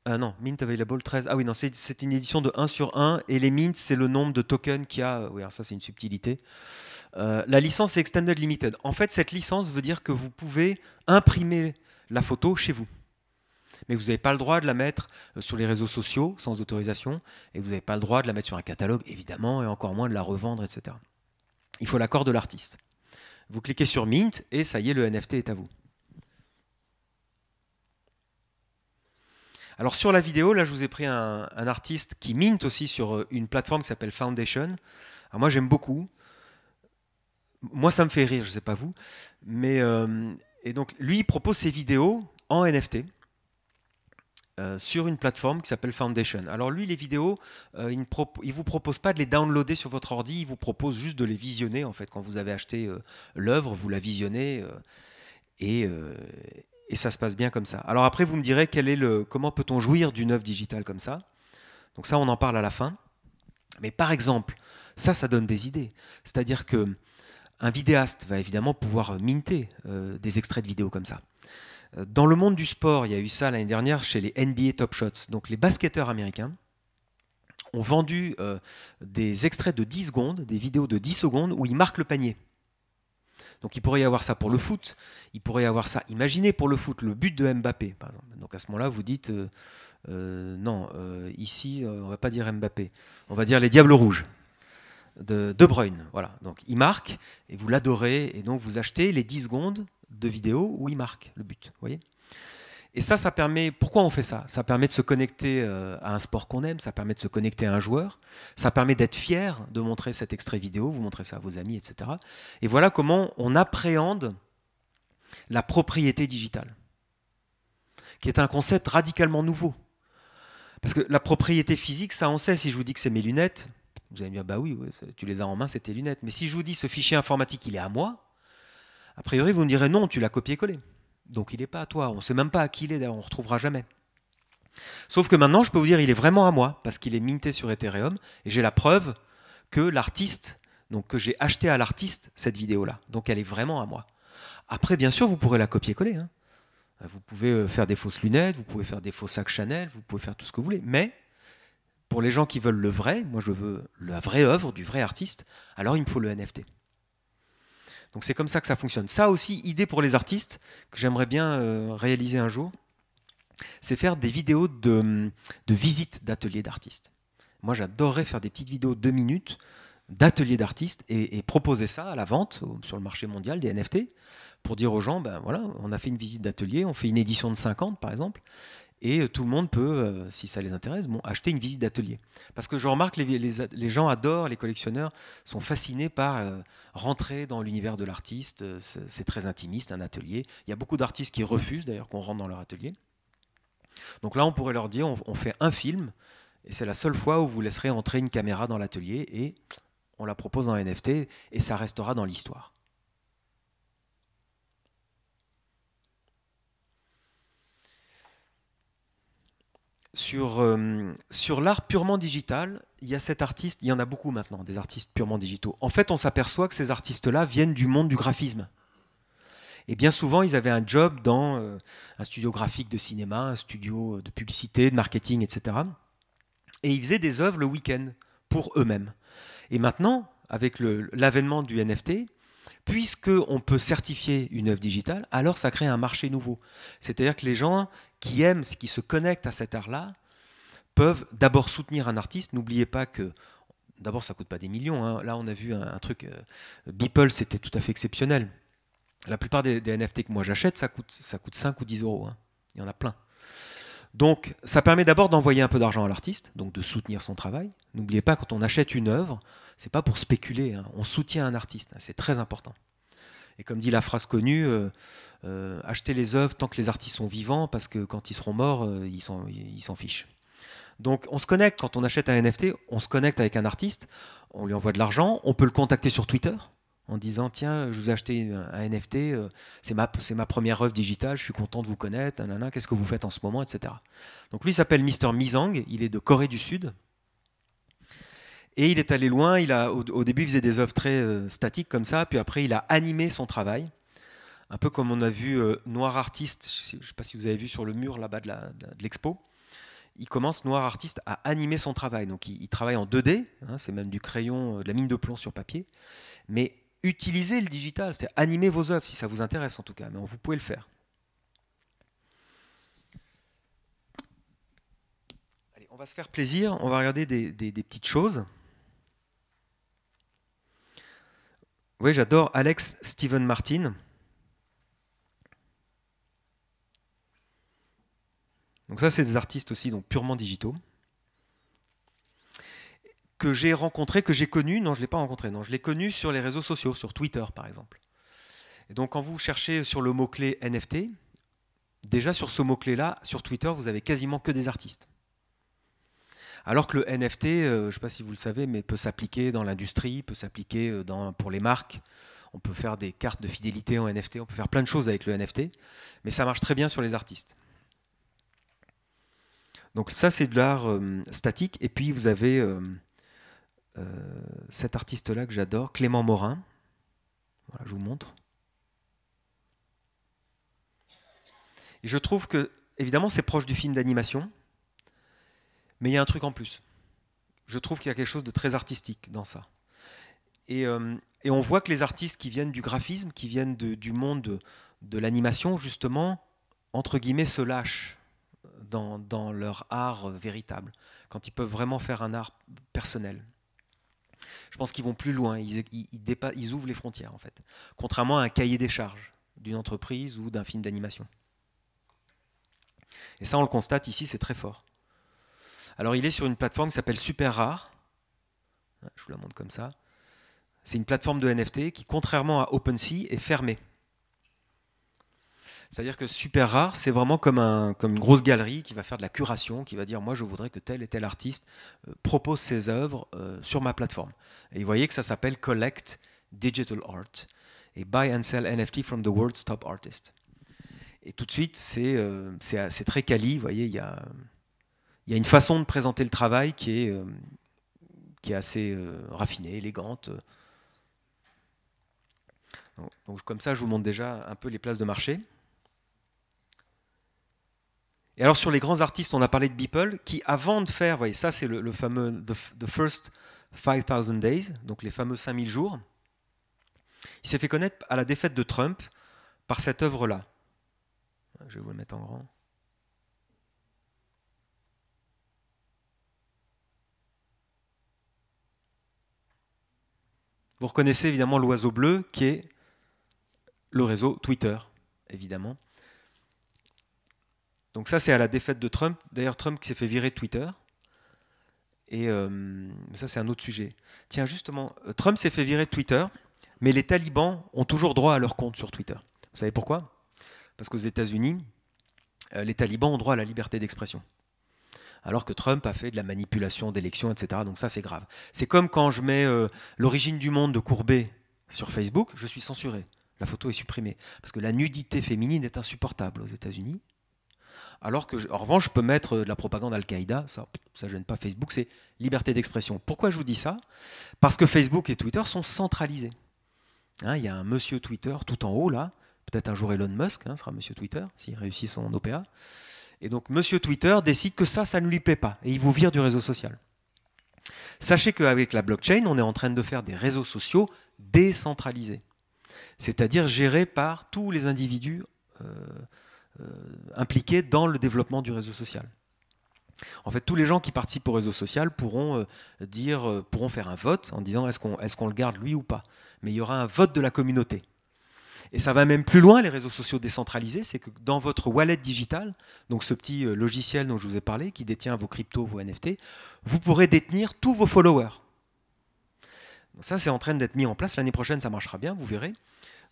Non, Mint Available 13. Ah oui, non, c'est une édition de 1 sur 1 et les Mint, c'est le nombre de tokens qu'il y a. Oui, alors ça, c'est une subtilité. La licence est Extended Limited. En fait, cette licence veut dire que vous pouvez imprimer la photo chez vous. Mais vous n'avez pas le droit de la mettre sur les réseaux sociaux sans autorisation et vous n'avez pas le droit de la mettre sur un catalogue, évidemment, et encore moins de la revendre, etc. Il faut l'accord de l'artiste. Vous cliquez sur Mint et ça y est, le NFT est à vous. Alors sur la vidéo, là je vous ai pris un artiste qui mint aussi sur une plateforme qui s'appelle Foundation. Alors moi j'aime beaucoup. Moi ça me fait rire, je ne sais pas vous. Mais, et donc lui il propose ses vidéos en NFT sur une plateforme qui s'appelle Foundation. Alors lui les vidéos, il ne vous propose pas de les downloader sur votre ordi, il vous propose juste de les visionner en fait. Quand vous avez acheté l'œuvre, vous la visionnez et ça se passe bien comme ça. Alors après, vous me direz comment peut-on jouir d'une œuvre digitale comme ça. Donc ça, on en parle à la fin. Mais par exemple, ça donne des idées. C'est-à-dire que un vidéaste va évidemment pouvoir minter des extraits de vidéos comme ça. Dans le monde du sport, il y a eu ça l'année dernière chez les NBA Top Shots. Donc les basketteurs américains ont vendu des extraits de 10 secondes, des vidéos de 10 secondes où ils marquent le panier. Donc il pourrait y avoir ça pour le foot, il pourrait y avoir ça, imaginez pour le foot, le but de Mbappé, par exemple. Donc à ce moment-là, vous dites, non, ici, on ne va pas dire Mbappé, on va dire les Diables Rouges de Bruyne. Voilà. Donc il marque, et vous l'adorez, et donc vous achetez les 10 secondes de vidéo où il marque le but. Voyez. Et ça permet, pourquoi on fait ça? Ça permet de se connecter à un sport qu'on aime, ça permet de se connecter à un joueur, ça permet d'être fier de montrer cet extrait vidéo, vous montrez ça à vos amis, etc. Et voilà comment on appréhende la propriété digitale, qui est un concept radicalement nouveau. Parce que la propriété physique, ça on sait, si je vous dis que c'est mes lunettes, vous allez me dire, bah oui, tu les as en main, c'est tes lunettes. Mais si je vous dis ce fichier informatique, il est à moi, a priori, vous me direz, non, tu l'as copié-collé. Donc il n'est pas à toi, on ne sait même pas à qui il est, d'ailleurs, on ne retrouvera jamais. Sauf que maintenant, je peux vous dire, il est vraiment à moi, parce qu'il est minté sur Ethereum, et j'ai la preuve que l'artiste, donc que j'ai acheté à l'artiste cette vidéo-là. Donc elle est vraiment à moi. Après, bien sûr, vous pourrez la copier-coller. Hein. Vous pouvez faire des fausses lunettes, vous pouvez faire des faux sacs Chanel, vous pouvez faire tout ce que vous voulez. Mais pour les gens qui veulent le vrai, moi je veux la vraie œuvre du vrai artiste, alors il me faut le NFT. Donc c'est comme ça que ça fonctionne. Ça aussi, idée pour les artistes, que j'aimerais bien réaliser un jour, c'est faire des vidéos de visites d'ateliers d'artistes. Moi j'adorerais faire des petites vidéos de 2 minutes d'ateliers d'artistes et proposer ça à la vente sur le marché mondial des NFT pour dire aux gens, ben voilà, on a fait une visite d'atelier, on fait une édition de 50 par exemple, et tout le monde peut, si ça les intéresse, acheter une visite d'atelier. Parce que je remarque que les gens adorent, les collectionneurs sont fascinés par rentrer dans l'univers de l'artiste. C'est très intimiste, un atelier. Il y a beaucoup d'artistes qui refusent d'ailleurs qu'on rentre dans leur atelier. Donc là, on pourrait leur dire, on fait un film, et c'est la seule fois où vous laisserez entrer une caméra dans l'atelier, et on la propose en NFT, et ça restera dans l'histoire. Sur l'art purement digital, il y a cet artiste, il y en a beaucoup maintenant, des artistes purement digitaux. En fait, on s'aperçoit que ces artistes-là viennent du monde du graphisme. Et bien souvent, ils avaient un job dans un studio graphique de cinéma, un studio de publicité, de marketing, etc. Et ils faisaient des œuvres le week-end pour eux-mêmes. Et maintenant, avec l'avènement du NFT, puisqu'on peut certifier une œuvre digitale, alors ça crée un marché nouveau. C'est-à-dire que les gens qui aiment, qui se connectent à cet art-là, peuvent d'abord soutenir un artiste. N'oubliez pas que, d'abord, ça ne coûte pas des millions. Hein. Là, on a vu un truc, Beeple, c'était tout à fait exceptionnel. La plupart des NFT que moi j'achète, ça coûte 5 ou 10 euros. Hein. Il y en a plein. Donc, ça permet d'abord d'envoyer un peu d'argent à l'artiste, donc de soutenir son travail. N'oubliez pas, quand on achète une œuvre, c'est pas pour spéculer, hein. On soutient un artiste, hein. C'est très important. Et comme dit la phrase connue, achetez les œuvres tant que les artistes sont vivants, parce que quand ils seront morts, ils s'en fichent. Donc, on se connecte, quand on achète un NFT, on se connecte avec un artiste, on lui envoie de l'argent, on peut le contacter sur Twitter, en disant, tiens, je vous ai acheté un NFT, c'est ma première œuvre digitale, je suis content de vous connaître, qu'est-ce que vous faites en ce moment, etc. Donc lui, il s'appelle Mr. Mizang, il est de Corée du Sud, et il est allé loin, au début il faisait des œuvres très statiques comme ça, puis après il a animé son travail, un peu comme on a vu Noir Artiste, je ne sais pas si vous avez vu sur le mur là-bas de l'expo, il commence, Noir Artiste, à animer son travail. Donc il travaille en 2D, hein, c'est même du crayon, de la mine de plomb sur papier, mais utilisez le digital, c'est-à-dire animez vos œuvres si ça vous intéresse en tout cas, mais vous pouvez le faire. Allez, on va se faire plaisir, on va regarder des petites choses. Oui, j'adore Alex Stephen Martin. Donc ça, c'est des artistes aussi donc purement digitaux que j'ai rencontrés, que j'ai connus. Non, je ne l'ai pas rencontré. Non, je l'ai connu sur les réseaux sociaux, sur Twitter par exemple. Et donc quand vous cherchez sur le mot-clé NFT, déjà sur ce mot-clé-là, sur Twitter, vous avez quasiment que des artistes. Alors que le NFT, je ne sais pas si vous le savez, mais peut s'appliquer dans l'industrie, peut s'appliquer pour les marques. On peut faire des cartes de fidélité en NFT, on peut faire plein de choses avec le NFT, mais ça marche très bien sur les artistes. Donc ça, c'est de l'art statique. Et puis vous avez cet artiste-là que j'adore, Clément Morin. Voilà, je vous montre. Et je trouve que, évidemment, c'est proche du film d'animation, mais il y a un truc en plus. Je trouve qu'il y a quelque chose de très artistique dans ça. Et on voit que les artistes qui viennent du graphisme, qui viennent du monde de l'animation, justement, entre guillemets, se lâchent dans leur art véritable, quand ils peuvent vraiment faire un art personnel. Je pense qu'ils vont plus loin, ils ouvrent les frontières en fait, contrairement à un cahier des charges d'une entreprise ou d'un film d'animation. Et ça on le constate ici, c'est très fort. Alors il est sur une plateforme qui s'appelle Super Rare, je vous la montre comme ça. C'est une plateforme de NFT qui, contrairement à OpenSea, est fermée. C'est-à-dire que Super Rare, c'est vraiment comme une grosse galerie qui va faire de la curation, qui va dire moi je voudrais que tel et tel artiste propose ses œuvres sur ma plateforme. Et vous voyez que ça s'appelle Collect Digital Art et Buy and Sell NFT from the World's Top Artists. Et tout de suite, c'est très quali. Vous voyez, il y a une façon de présenter le travail qui est assez raffinée, élégante. Donc comme ça, je vous montre déjà un peu les places de marché. Et alors sur les grands artistes, on a parlé de Beeple, qui avant de faire, vous voyez, ça c'est le fameux The First 5000 Days, donc les fameux 5000 jours, il s'est fait connaître à la défaite de Trump par cette œuvre-là. Je vais vous le mettre en grand. Vous reconnaissez évidemment l'oiseau bleu qui est le réseau Twitter, évidemment. Donc ça, c'est à la défaite de Trump. D'ailleurs, Trump qui s'est fait virer de Twitter. Et ça, c'est un autre sujet. Tiens, justement, Trump s'est fait virer de Twitter, mais les talibans ont toujours droit à leur compte sur Twitter. Vous savez pourquoi? Parce qu'aux États-Unis, les talibans ont droit à la liberté d'expression. Alors que Trump a fait de la manipulation d'élections, etc. Donc ça, c'est grave. C'est comme quand je mets l'origine du monde de Courbet sur Facebook, je suis censuré. La photo est supprimée. Parce que la nudité féminine est insupportable aux États-Unis. Alors que, en revanche, je peux mettre de la propagande Al-Qaïda, ça ne gêne pas Facebook, c'est liberté d'expression. Pourquoi je vous dis ça? Parce que Facebook et Twitter sont centralisés. Hein, il y a un monsieur Twitter tout en haut, là, peut-être un jour Elon Musk sera monsieur Twitter, s'il réussit son OPA. Et donc monsieur Twitter décide que ça ne lui plaît pas, et il vous vire du réseau social. Sachez qu'avec la blockchain, on est en train de faire des réseaux sociaux décentralisés, c'est-à-dire gérés par tous les individus impliqués dans le développement du réseau social. En fait, tous les gens qui participent au réseau social pourront faire un vote en disant est-ce qu'on le garde lui ou pas. Mais il y aura un vote de la communauté. Et ça va même plus loin, les réseaux sociaux décentralisés, c'est que dans votre wallet digital, donc ce petit logiciel dont je vous ai parlé, qui détient vos cryptos, vos NFT, vous pourrez détenir tous vos followers. Donc ça, c'est en train d'être mis en place. L'année prochaine, ça marchera bien, vous verrez.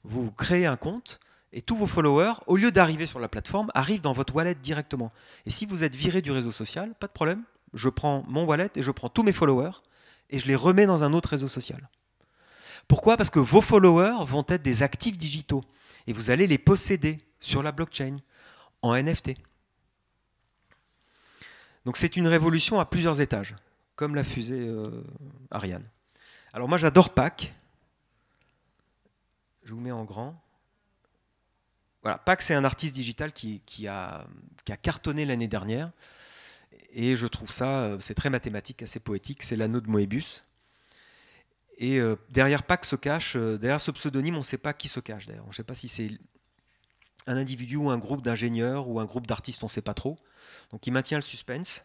Vous créez un compte, et tous vos followers, au lieu d'arriver sur la plateforme, arrivent dans votre wallet directement. Et si vous êtes viré du réseau social, pas de problème, je prends mon wallet et je prends tous mes followers et je les remets dans un autre réseau social. Pourquoi? Parce que vos followers vont être des actifs digitaux et vous allez les posséder sur la blockchain en NFT. Donc c'est une révolution à plusieurs étages, comme la fusée Ariane. Alors moi j'adore Pâques. Je vous mets en grand. Voilà, Pâques, c'est un artiste digital qui a cartonné l'année dernière. Et je trouve ça, c'est très mathématique, assez poétique, c'est l'anneau de Moebius. Et derrière Pac se cache, derrière ce pseudonyme, on ne sait pas qui se cache d'ailleurs. On ne sait pas si c'est un individu ou un groupe d'ingénieurs ou un groupe d'artistes, on ne sait pas trop. Donc il maintient le suspense.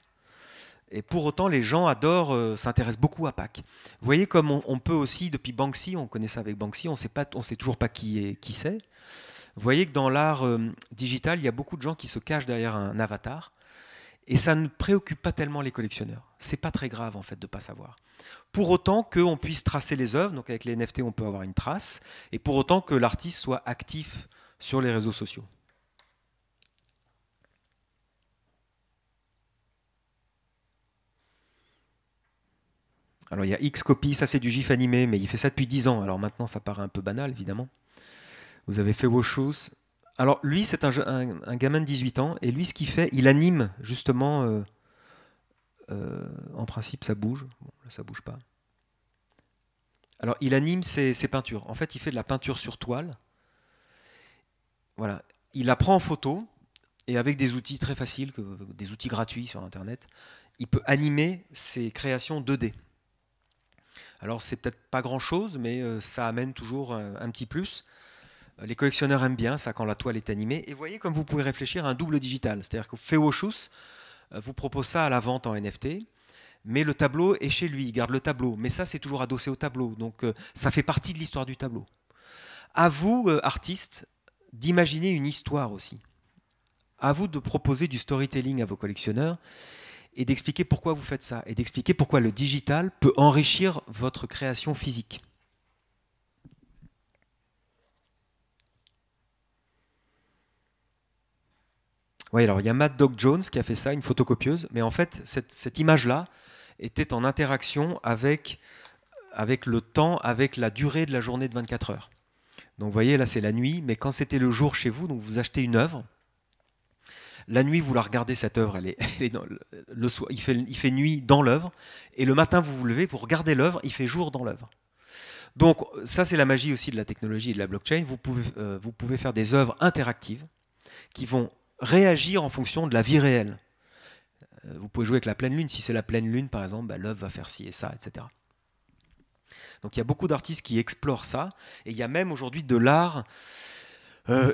Et pour autant, les gens adorent, s'intéressent beaucoup à Pac. Vous voyez comme on peut aussi, depuis Banksy, on connaît ça avec Banksy, on sait toujours pas qui c'est. Vous voyez que dans l'art digital, il y a beaucoup de gens qui se cachent derrière un avatar. Et ça ne préoccupe pas tellement les collectionneurs. C'est pas très grave en fait de ne pas savoir. Pour autant qu'on puisse tracer les œuvres, donc avec les NFT on peut avoir une trace, et pour autant que l'artiste soit actif sur les réseaux sociaux. Alors il y a Xcopy, ça c'est du GIF animé, mais il fait ça depuis 10 ans, alors maintenant ça paraît un peu banal évidemment. Vous avez fait vos choses. Alors lui c'est un gamin de 18 ans, et lui ce qu'il fait, il anime justement, en principe ça bouge, bon, là ça bouge pas. Alors il anime ses peintures, en fait il fait de la peinture sur toile, voilà. Il la prend en photo, et avec des outils très faciles, des outils gratuits sur internet, il peut animer ses créations 2D. Alors c'est peut-être pas grand chose, mais ça amène toujours un petit plus. Les collectionneurs aiment bien ça quand la toile est animée. Et vous voyez comme vous pouvez réfléchir à un double digital. C'est-à-dire que Feoshus vous propose ça à la vente en NFT, mais le tableau est chez lui, il garde le tableau. Mais ça c'est toujours adossé au tableau, donc ça fait partie de l'histoire du tableau. À vous, artistes, d'imaginer une histoire aussi. À vous de proposer du storytelling à vos collectionneurs et d'expliquer pourquoi vous faites ça, et d'expliquer pourquoi le digital peut enrichir votre création physique. Oui, alors il y a Mad Dog Jones qui a fait ça, une photocopieuse, mais en fait, cette image-là était en interaction avec le temps, avec la durée de la journée de 24 heures. Donc vous voyez, là c'est la nuit, mais quand c'était le jour chez vous, donc vous achetez une œuvre, la nuit, vous la regardez, cette œuvre, elle est dans le soir, il fait nuit dans l'œuvre, et le matin, vous vous levez, vous regardez l'œuvre, il fait jour dans l'œuvre. Donc ça, c'est la magie aussi de la technologie et de la blockchain. Vous pouvez faire des œuvres interactives qui vont réagir en fonction de la vie réelle. Vous pouvez jouer avec la pleine lune. Si c'est la pleine lune, par exemple, bah, l'œuvre va faire ci et ça, etc. Donc il y a beaucoup d'artistes qui explorent ça, et il y a même aujourd'hui de l'art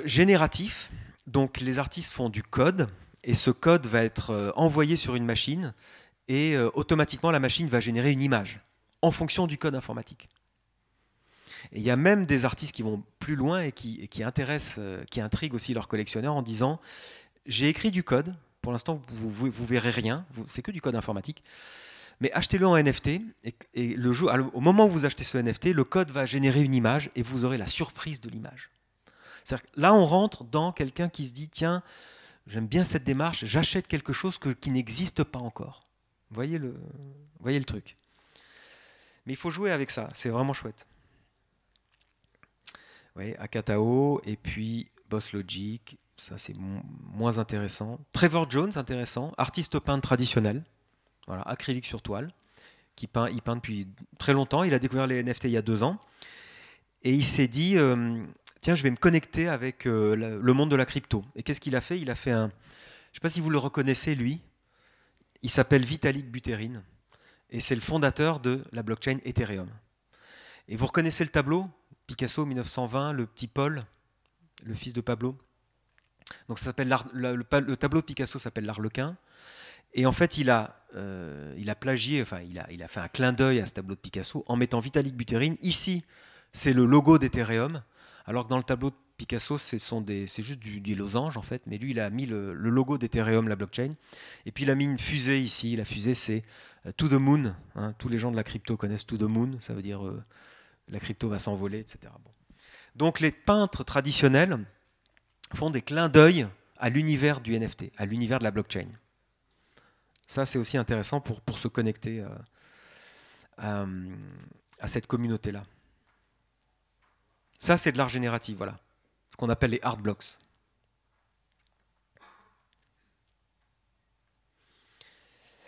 génératif. Donc les artistes font du code, et ce code va être envoyé sur une machine, et automatiquement la machine va générer une image en fonction du code informatique. Et il y a même des artistes qui vont plus loin et qui intriguent aussi leurs collectionneurs en disant « J'ai écrit du code, pour l'instant vous verrez rien, c'est que du code informatique, mais achetez-le en NFT, et au moment où vous achetez ce NFT, le code va générer une image, et vous aurez la surprise de l'image. » Là, on rentre dans quelqu'un qui se dit, tiens, j'aime bien cette démarche, j'achète quelque chose qui n'existe pas encore. Vous voyez le truc. Mais il faut jouer avec ça, c'est vraiment chouette. Vous voyez, Akatao, et puis Boss Logic, ça c'est moins intéressant. Trevor Jones, intéressant, artiste peintre traditionnel, voilà, acrylique sur toile, il peint depuis très longtemps, il a découvert les NFT il y a 2 ans, et il s'est dit... tiens, je vais me connecter avec le monde de la crypto. Et qu'est-ce qu'il a fait? Il a fait un... Je ne sais pas si vous le reconnaissez, lui. Il s'appelle Vitalik Buterin. Et c'est le fondateur de la blockchain Ethereum. Et vous reconnaissez le tableau? Picasso, 1920, le petit Paul, le fils de Pablo. Donc ça s'appelle le tableau de Picasso s'appelle l'Arlequin. Et en fait, il a plagié, enfin, il a fait un clin d'œil à ce tableau de Picasso en mettant Vitalik Buterin. Ici, c'est le logo d'Ethereum. Alors que dans le tableau de Picasso, c'est juste du losange en fait, mais lui il a mis le logo d'Ethereum, la blockchain, et puis il a mis une fusée ici. La fusée c'est To the Moon, hein. Tous les gens de la crypto connaissent To the Moon, ça veut dire la crypto va s'envoler, etc. Bon. Donc les peintres traditionnels font des clins d'œil à l'univers du NFT, à l'univers de la blockchain. Ça c'est aussi intéressant pour se connecter à cette communauté-là. Ça, c'est de l'art génératif, voilà. Ce qu'on appelle les art blocks.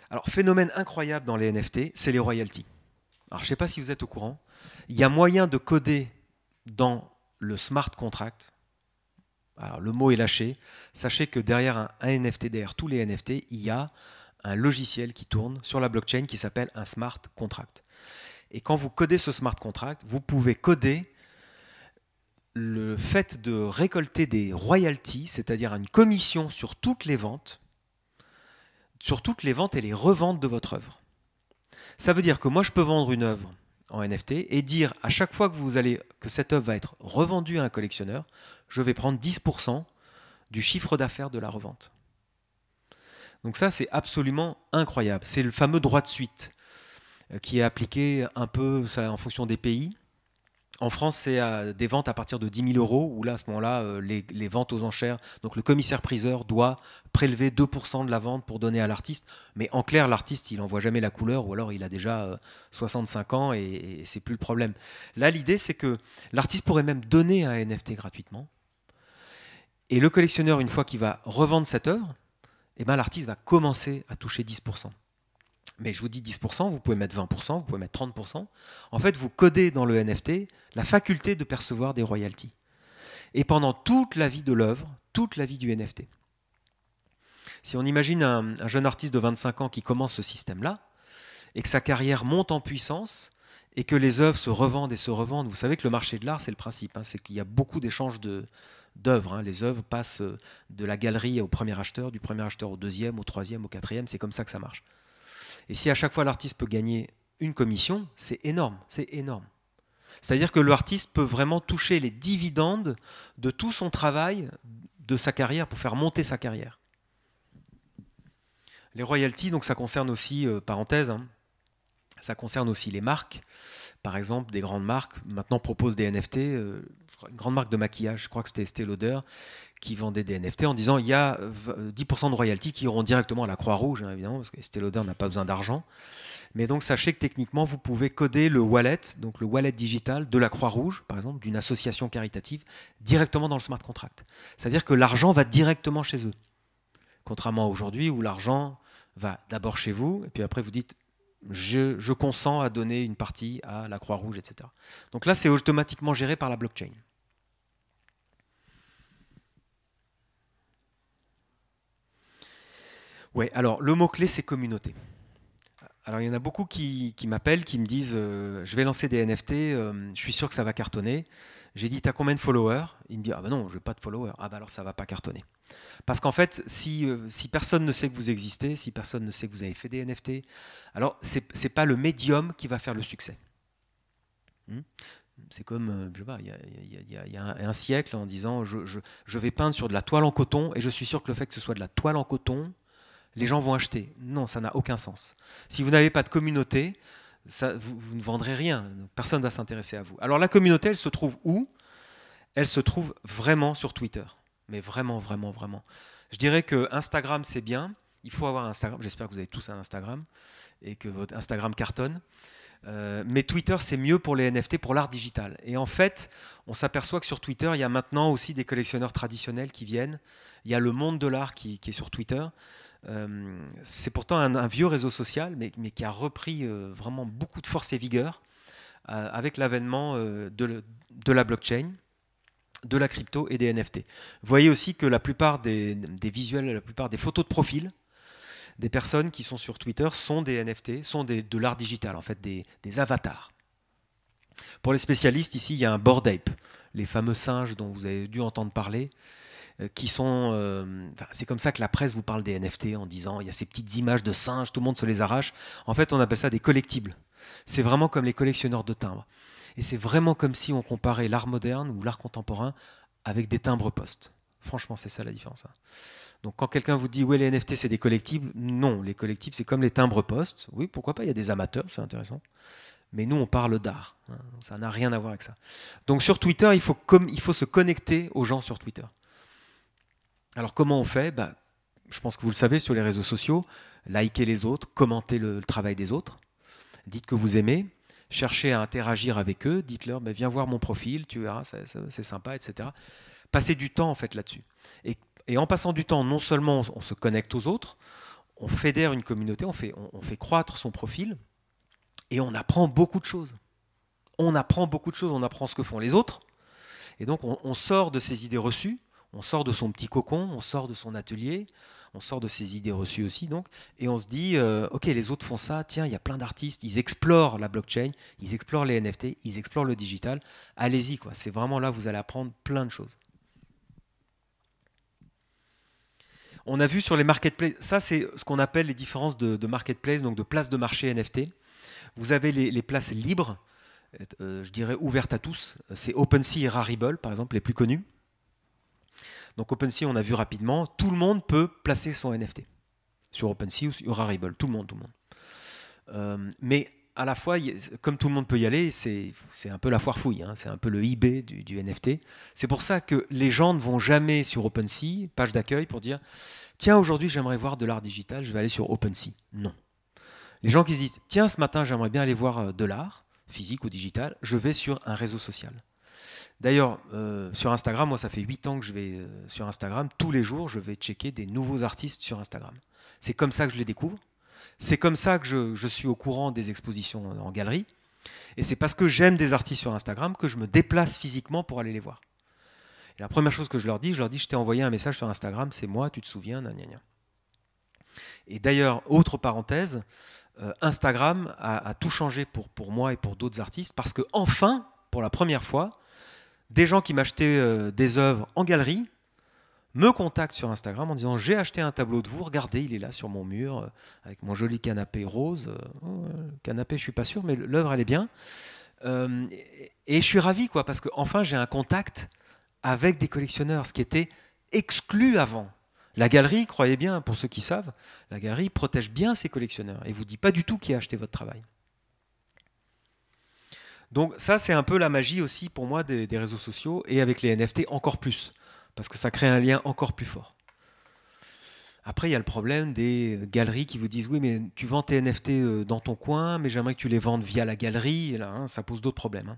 Alors, phénomène incroyable dans les NFT, c'est les royalties. Alors, je ne sais pas si vous êtes au courant. Il y a moyen de coder dans le smart contract. Alors, le mot est lâché. Sachez que derrière un NFT, derrière tous les NFT, il y a un logiciel qui tourne sur la blockchain qui s'appelle un smart contract. Et quand vous codez ce smart contract, vous pouvez coder le fait de récolter des royalties, c'est-à-dire une commission sur toutes les ventes et les reventes de votre œuvre. Ça veut dire que moi, je peux vendre une œuvre en NFT et dire à chaque fois que cette œuvre va être revendue à un collectionneur, je vais prendre 10% du chiffre d'affaires de la revente. Donc ça, c'est absolument incroyable. C'est le fameux droit de suite qui est appliqué un peu en fonction des pays. En France, c'est des ventes à partir de 10 000 €, où là, à ce moment-là, les ventes aux enchères, donc le commissaire-priseur doit prélever 2% de la vente pour donner à l'artiste. Mais en clair, l'artiste, il n'en voit jamais la couleur, ou alors il a déjà 65 ans et c'est plus le problème. Là, l'idée, c'est que l'artiste pourrait même donner un NFT gratuitement. Et le collectionneur, une fois qu'il va revendre cette œuvre, eh ben, l'artiste va commencer à toucher 10%. Mais je vous dis 10%, vous pouvez mettre 20%, vous pouvez mettre 30%. En fait, vous codez dans le NFT la faculté de percevoir des royalties. Et pendant toute la vie de l'œuvre, toute la vie du NFT. Si on imagine un jeune artiste de 25 ans qui commence ce système-là, et que sa carrière monte en puissance, et que les œuvres se revendent et se revendent, vous savez que le marché de l'art, c'est le principe, c'est qu'il y a beaucoup d'échanges d'œuvres. Les œuvres passent de la galerie au premier acheteur, du premier acheteur au deuxième, au troisième, au quatrième, c'est comme ça que ça marche. Et si à chaque fois l'artiste peut gagner une commission, c'est énorme, c'est énorme. C'est-à-dire que l'artiste peut vraiment toucher les dividendes de tout son travail, de sa carrière, pour faire monter sa carrière. Les royalties, donc ça concerne aussi, parenthèse, ça concerne aussi les marques. Par exemple, des grandes marques maintenant proposent des NFT. Une grande marque de maquillage, je crois que c'était Estée Lauder, qui vendait des NFT en disant il y a 10% de royalties qui iront directement à la Croix-Rouge, évidemment, parce que Estée Lauder n'a pas besoin d'argent. Mais donc sachez que techniquement, vous pouvez coder le wallet, donc le wallet digital de la Croix-Rouge, par exemple, d'une association caritative, directement dans le smart contract. C'est-à-dire que l'argent va directement chez eux. Contrairement à aujourd'hui où l'argent va d'abord chez vous, et puis après vous dites je consens à donner une partie à la Croix-Rouge, etc. Donc là, c'est automatiquement géré par la blockchain. Ouais, alors le mot-clé, c'est communauté. Alors il y en a beaucoup qui m'appellent, qui me disent je vais lancer des NFT, je suis sûr que ça va cartonner. J'ai dit, t'as combien de followers? Il me dit, ah ben non, je n'ai pas de followers. Ah ben alors ça va pas cartonner. Parce qu'en fait, si personne ne sait que vous existez, si personne ne sait que vous avez fait des NFT, alors c'est pas le médium qui va faire le succès. C'est comme, je sais pas, il y a un siècle en disant, je vais peindre sur de la toile en coton et je suis sûr que le fait que ce soit de la toile en coton, les gens vont acheter. Non, ça n'a aucun sens. Si vous n'avez pas de communauté, vous ne vendrez rien. Personne ne va s'intéresser à vous. Alors la communauté, elle se trouve où? Elle se trouve vraiment sur Twitter. Mais vraiment, vraiment, vraiment. Je dirais que Instagram, c'est bien. Il faut avoir un Instagram. J'espère que vous avez tous un Instagram et que votre Instagram cartonne. Mais Twitter, c'est mieux pour les NFT, pour l'art digital. Et en fait, on s'aperçoit que sur Twitter, il y a maintenant aussi des collectionneurs traditionnels qui viennent. Il y a le monde de l'art qui est sur Twitter. C'est pourtant un vieux réseau social, mais qui a repris vraiment beaucoup de force et vigueur avec l'avènement de la blockchain, de la crypto et des NFT. Vous voyez aussi que la plupart des visuels, la plupart des photos de profil des personnes qui sont sur Twitter sont des NFT, sont de l'art digital, en fait, des avatars. Pour les spécialistes, ici, il y a un Bored Ape, les fameux singes dont vous avez dû entendre parler, qui sont... c'est comme ça que la presse vous parle des NFT en disant il y a ces petites images de singes, tout le monde se les arrache. En fait, on appelle ça des collectibles. C'est vraiment comme les collectionneurs de timbres. Et c'est vraiment comme si on comparait l'art moderne ou l'art contemporain avec des timbres postes. Franchement, c'est ça la différence. Donc quand quelqu'un vous dit « ouais, les NFT, c'est des collectibles », non, les collectibles, c'est comme les timbres postes. Oui, pourquoi pas, il y a des amateurs, c'est intéressant. Mais nous, on parle d'art. Ça n'a rien à voir avec ça. Donc sur Twitter, il faut se connecter aux gens sur Twitter. Alors comment on fait? Je pense que vous le savez sur les réseaux sociaux, likez les autres, commentez le travail des autres, dites que vous aimez, cherchez à interagir avec eux, dites-leur viens voir mon profil, tu verras, c'est sympa, etc. Passez du temps en fait là-dessus. Et en passant du temps, non seulement on se connecte aux autres, on fédère une communauté, on fait croître son profil et on apprend beaucoup de choses. On apprend beaucoup de choses, on apprend ce que font les autres et donc on sort de ses idées reçues. On sort de son petit cocon, on sort de son atelier, On sort de ces idées reçues aussi, donc, et on se dit, ok, les autres font ça, tiens, il y a plein d'artistes, ils explorent la blockchain, ils explorent les NFT, ils explorent le digital. Allez-y, quoi. C'est vraiment là, vous allez apprendre plein de choses. On a vu sur les marketplaces, ça c'est ce qu'on appelle les différences de marketplace, donc de places de marché NFT. Vous avez les places libres, je dirais ouvertes à tous. C'est OpenSea et Rarible, par exemple, les plus connus. Donc OpenSea, on a vu rapidement, tout le monde peut placer son NFT sur OpenSea ou sur Rarible, tout le monde. Mais à la fois, comme tout le monde peut y aller, c'est un peu la foire fouille, hein, c'est un peu le eBay du NFT. C'est pour ça que les gens ne vont jamais sur OpenSea, page d'accueil, pour dire « Tiens, aujourd'hui, j'aimerais voir de l'art digital, je vais aller sur OpenSea ». Non. Les gens qui se disent « Tiens, ce matin, j'aimerais bien aller voir de l'art, physique ou digital, je vais sur un réseau social ». D'ailleurs, sur Instagram, moi, ça fait 8 ans que je vais sur Instagram. Tous les jours, je vais checker des nouveaux artistes sur Instagram. C'est comme ça que je les découvre. C'est comme ça que je suis au courant des expositions en galerie. Et c'est parce que j'aime des artistes sur Instagram que je me déplace physiquement pour aller les voir. Et la première chose que je leur dis, je t'ai envoyé un message sur Instagram, c'est moi, tu te souviens, gna gna gna. Et d'ailleurs, autre parenthèse, Instagram a tout changé pour moi et pour d'autres artistes parce que enfin, pour la première fois, des gens qui m'achetaient des œuvres en galerie me contactent sur Instagram en disant « J'ai acheté un tableau de vous, regardez, il est là sur mon mur, avec mon joli canapé rose. Canapé, je ne suis pas sûr, mais l'œuvre, elle est bien. Et je suis ravi, quoi, parce qu'enfin, j'ai un contact avec des collectionneurs, ce qui était exclu avant. La galerie, croyez bien, pour ceux qui savent, la galerie protège bien ses collectionneurs et ne vous dit pas du tout qui a acheté votre travail. Donc ça, c'est un peu la magie aussi pour moi des réseaux sociaux et avec les NFT encore plus, parce que ça crée un lien encore plus fort. Après, il y a le problème des galeries qui vous disent « Oui, mais tu vends tes NFT dans ton coin, mais j'aimerais que tu les vendes via la galerie. » Et là, hein, ça pose d'autres problèmes. Hein.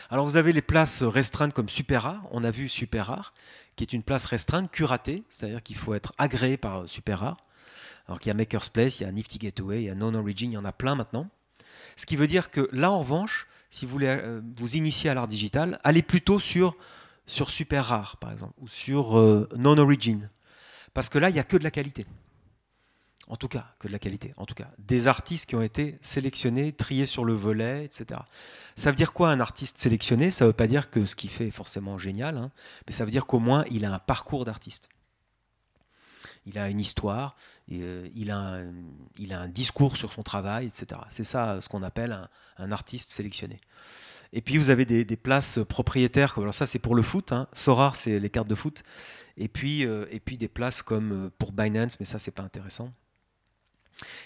Alors vous avez les places restreintes comme Super Rare. On a vu Super Rare, qui est une place restreinte, curatée, c'est-à-dire qu'il faut être agréé par Super Rare. Alors qu'il y a Maker's Place, il y a Nifty Gateway, il y a Non Origin, il y en a plein maintenant. Ce qui veut dire que là, en revanche, si vous voulez vous initier à l'art digital, allez plutôt sur Super Rare, par exemple, ou sur Non Origin. Parce que là, il n'y a que de la qualité. En tout cas, que de la qualité. En tout cas, des artistes qui ont été sélectionnés, triés sur le volet, etc. Ça veut dire quoi un artiste sélectionné? Ça ne veut pas dire que ce qu'il fait est forcément génial, hein, mais ça veut dire qu'au moins, il a un parcours d'artiste. Il a une histoire, il a un discours sur son travail, etc. C'est ça ce qu'on appelle un artiste sélectionné. Et puis vous avez des places propriétaires, alors ça c'est pour le foot, hein. Sorare c'est les cartes de foot, et puis des places comme pour Binance, mais ça c'est pas intéressant.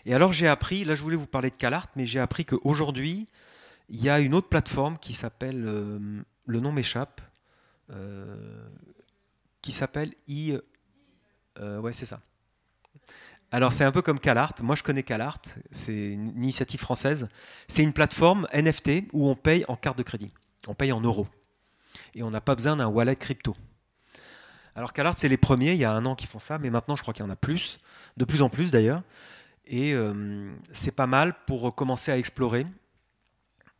Et alors j'ai appris, là je voulais vous parler de CalArt, mais j'ai appris qu'aujourd'hui il y a une autre plateforme qui s'appelle, le nom m'échappe, qui s'appelle ouais, c'est ça. Alors c'est un peu comme CalArt. Moi je connais CalArt, c'est une initiative française. C'est une plateforme NFT où on paye en carte de crédit. On paye en euros. Et on n'a pas besoin d'un wallet crypto. Alors CalArt c'est les premiers, il y a 1 an qu'ils font ça, mais maintenant je crois qu'il y en a plus, de plus en plus d'ailleurs. Et c'est pas mal pour commencer à explorer.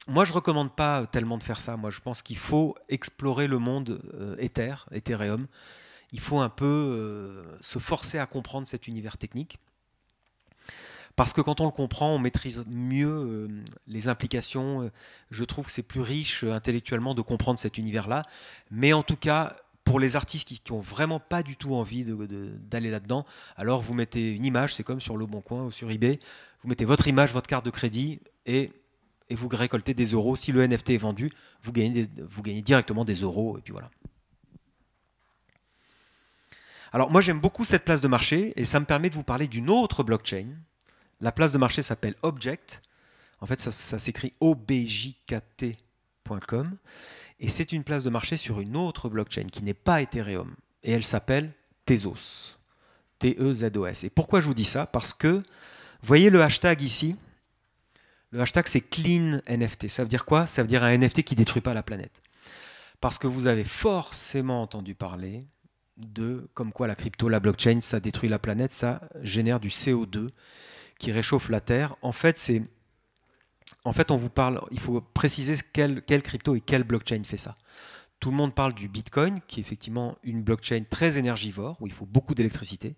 Moi je ne recommande pas tellement de faire ça. Moi je pense qu'il faut explorer le monde Ethereum. Il faut un peu se forcer à comprendre cet univers technique. Parce que quand on le comprend, on maîtrise mieux les implications. Je trouve que c'est plus riche intellectuellement de comprendre cet univers-là. Mais en tout cas, pour les artistes qui n'ont vraiment pas du tout envie d'aller là-dedans, alors vous mettez une image, c'est comme sur Le Bon Coin ou sur eBay, vous mettez votre image, votre carte de crédit et vous récoltez des euros. Si le NFT est vendu, vous gagnez directement des euros et puis voilà. Alors moi j'aime beaucoup cette place de marché et ça me permet de vous parler d'une autre blockchain. La place de marché s'appelle Object. En fait ça s'écrit objkt.com et c'est une place de marché sur une autre blockchain qui n'est pas Ethereum et elle s'appelle Tezos. T-E-Z-O-S. Et pourquoi je vous dis ça? Parce que vous voyez le hashtag ici. Le hashtag c'est Clean NFT. Ça veut dire quoi? Ça veut dire un NFT qui ne détruit pas la planète. Parce que vous avez forcément entendu parler de comme quoi la crypto, la blockchain, ça détruit la planète, ça génère du CO2 qui réchauffe la Terre. En fait, on vous parle, il faut préciser quelle crypto et quelle blockchain fait ça. tout le monde parle du Bitcoin, qui est effectivement une blockchain très énergivore, où il faut beaucoup d'électricité.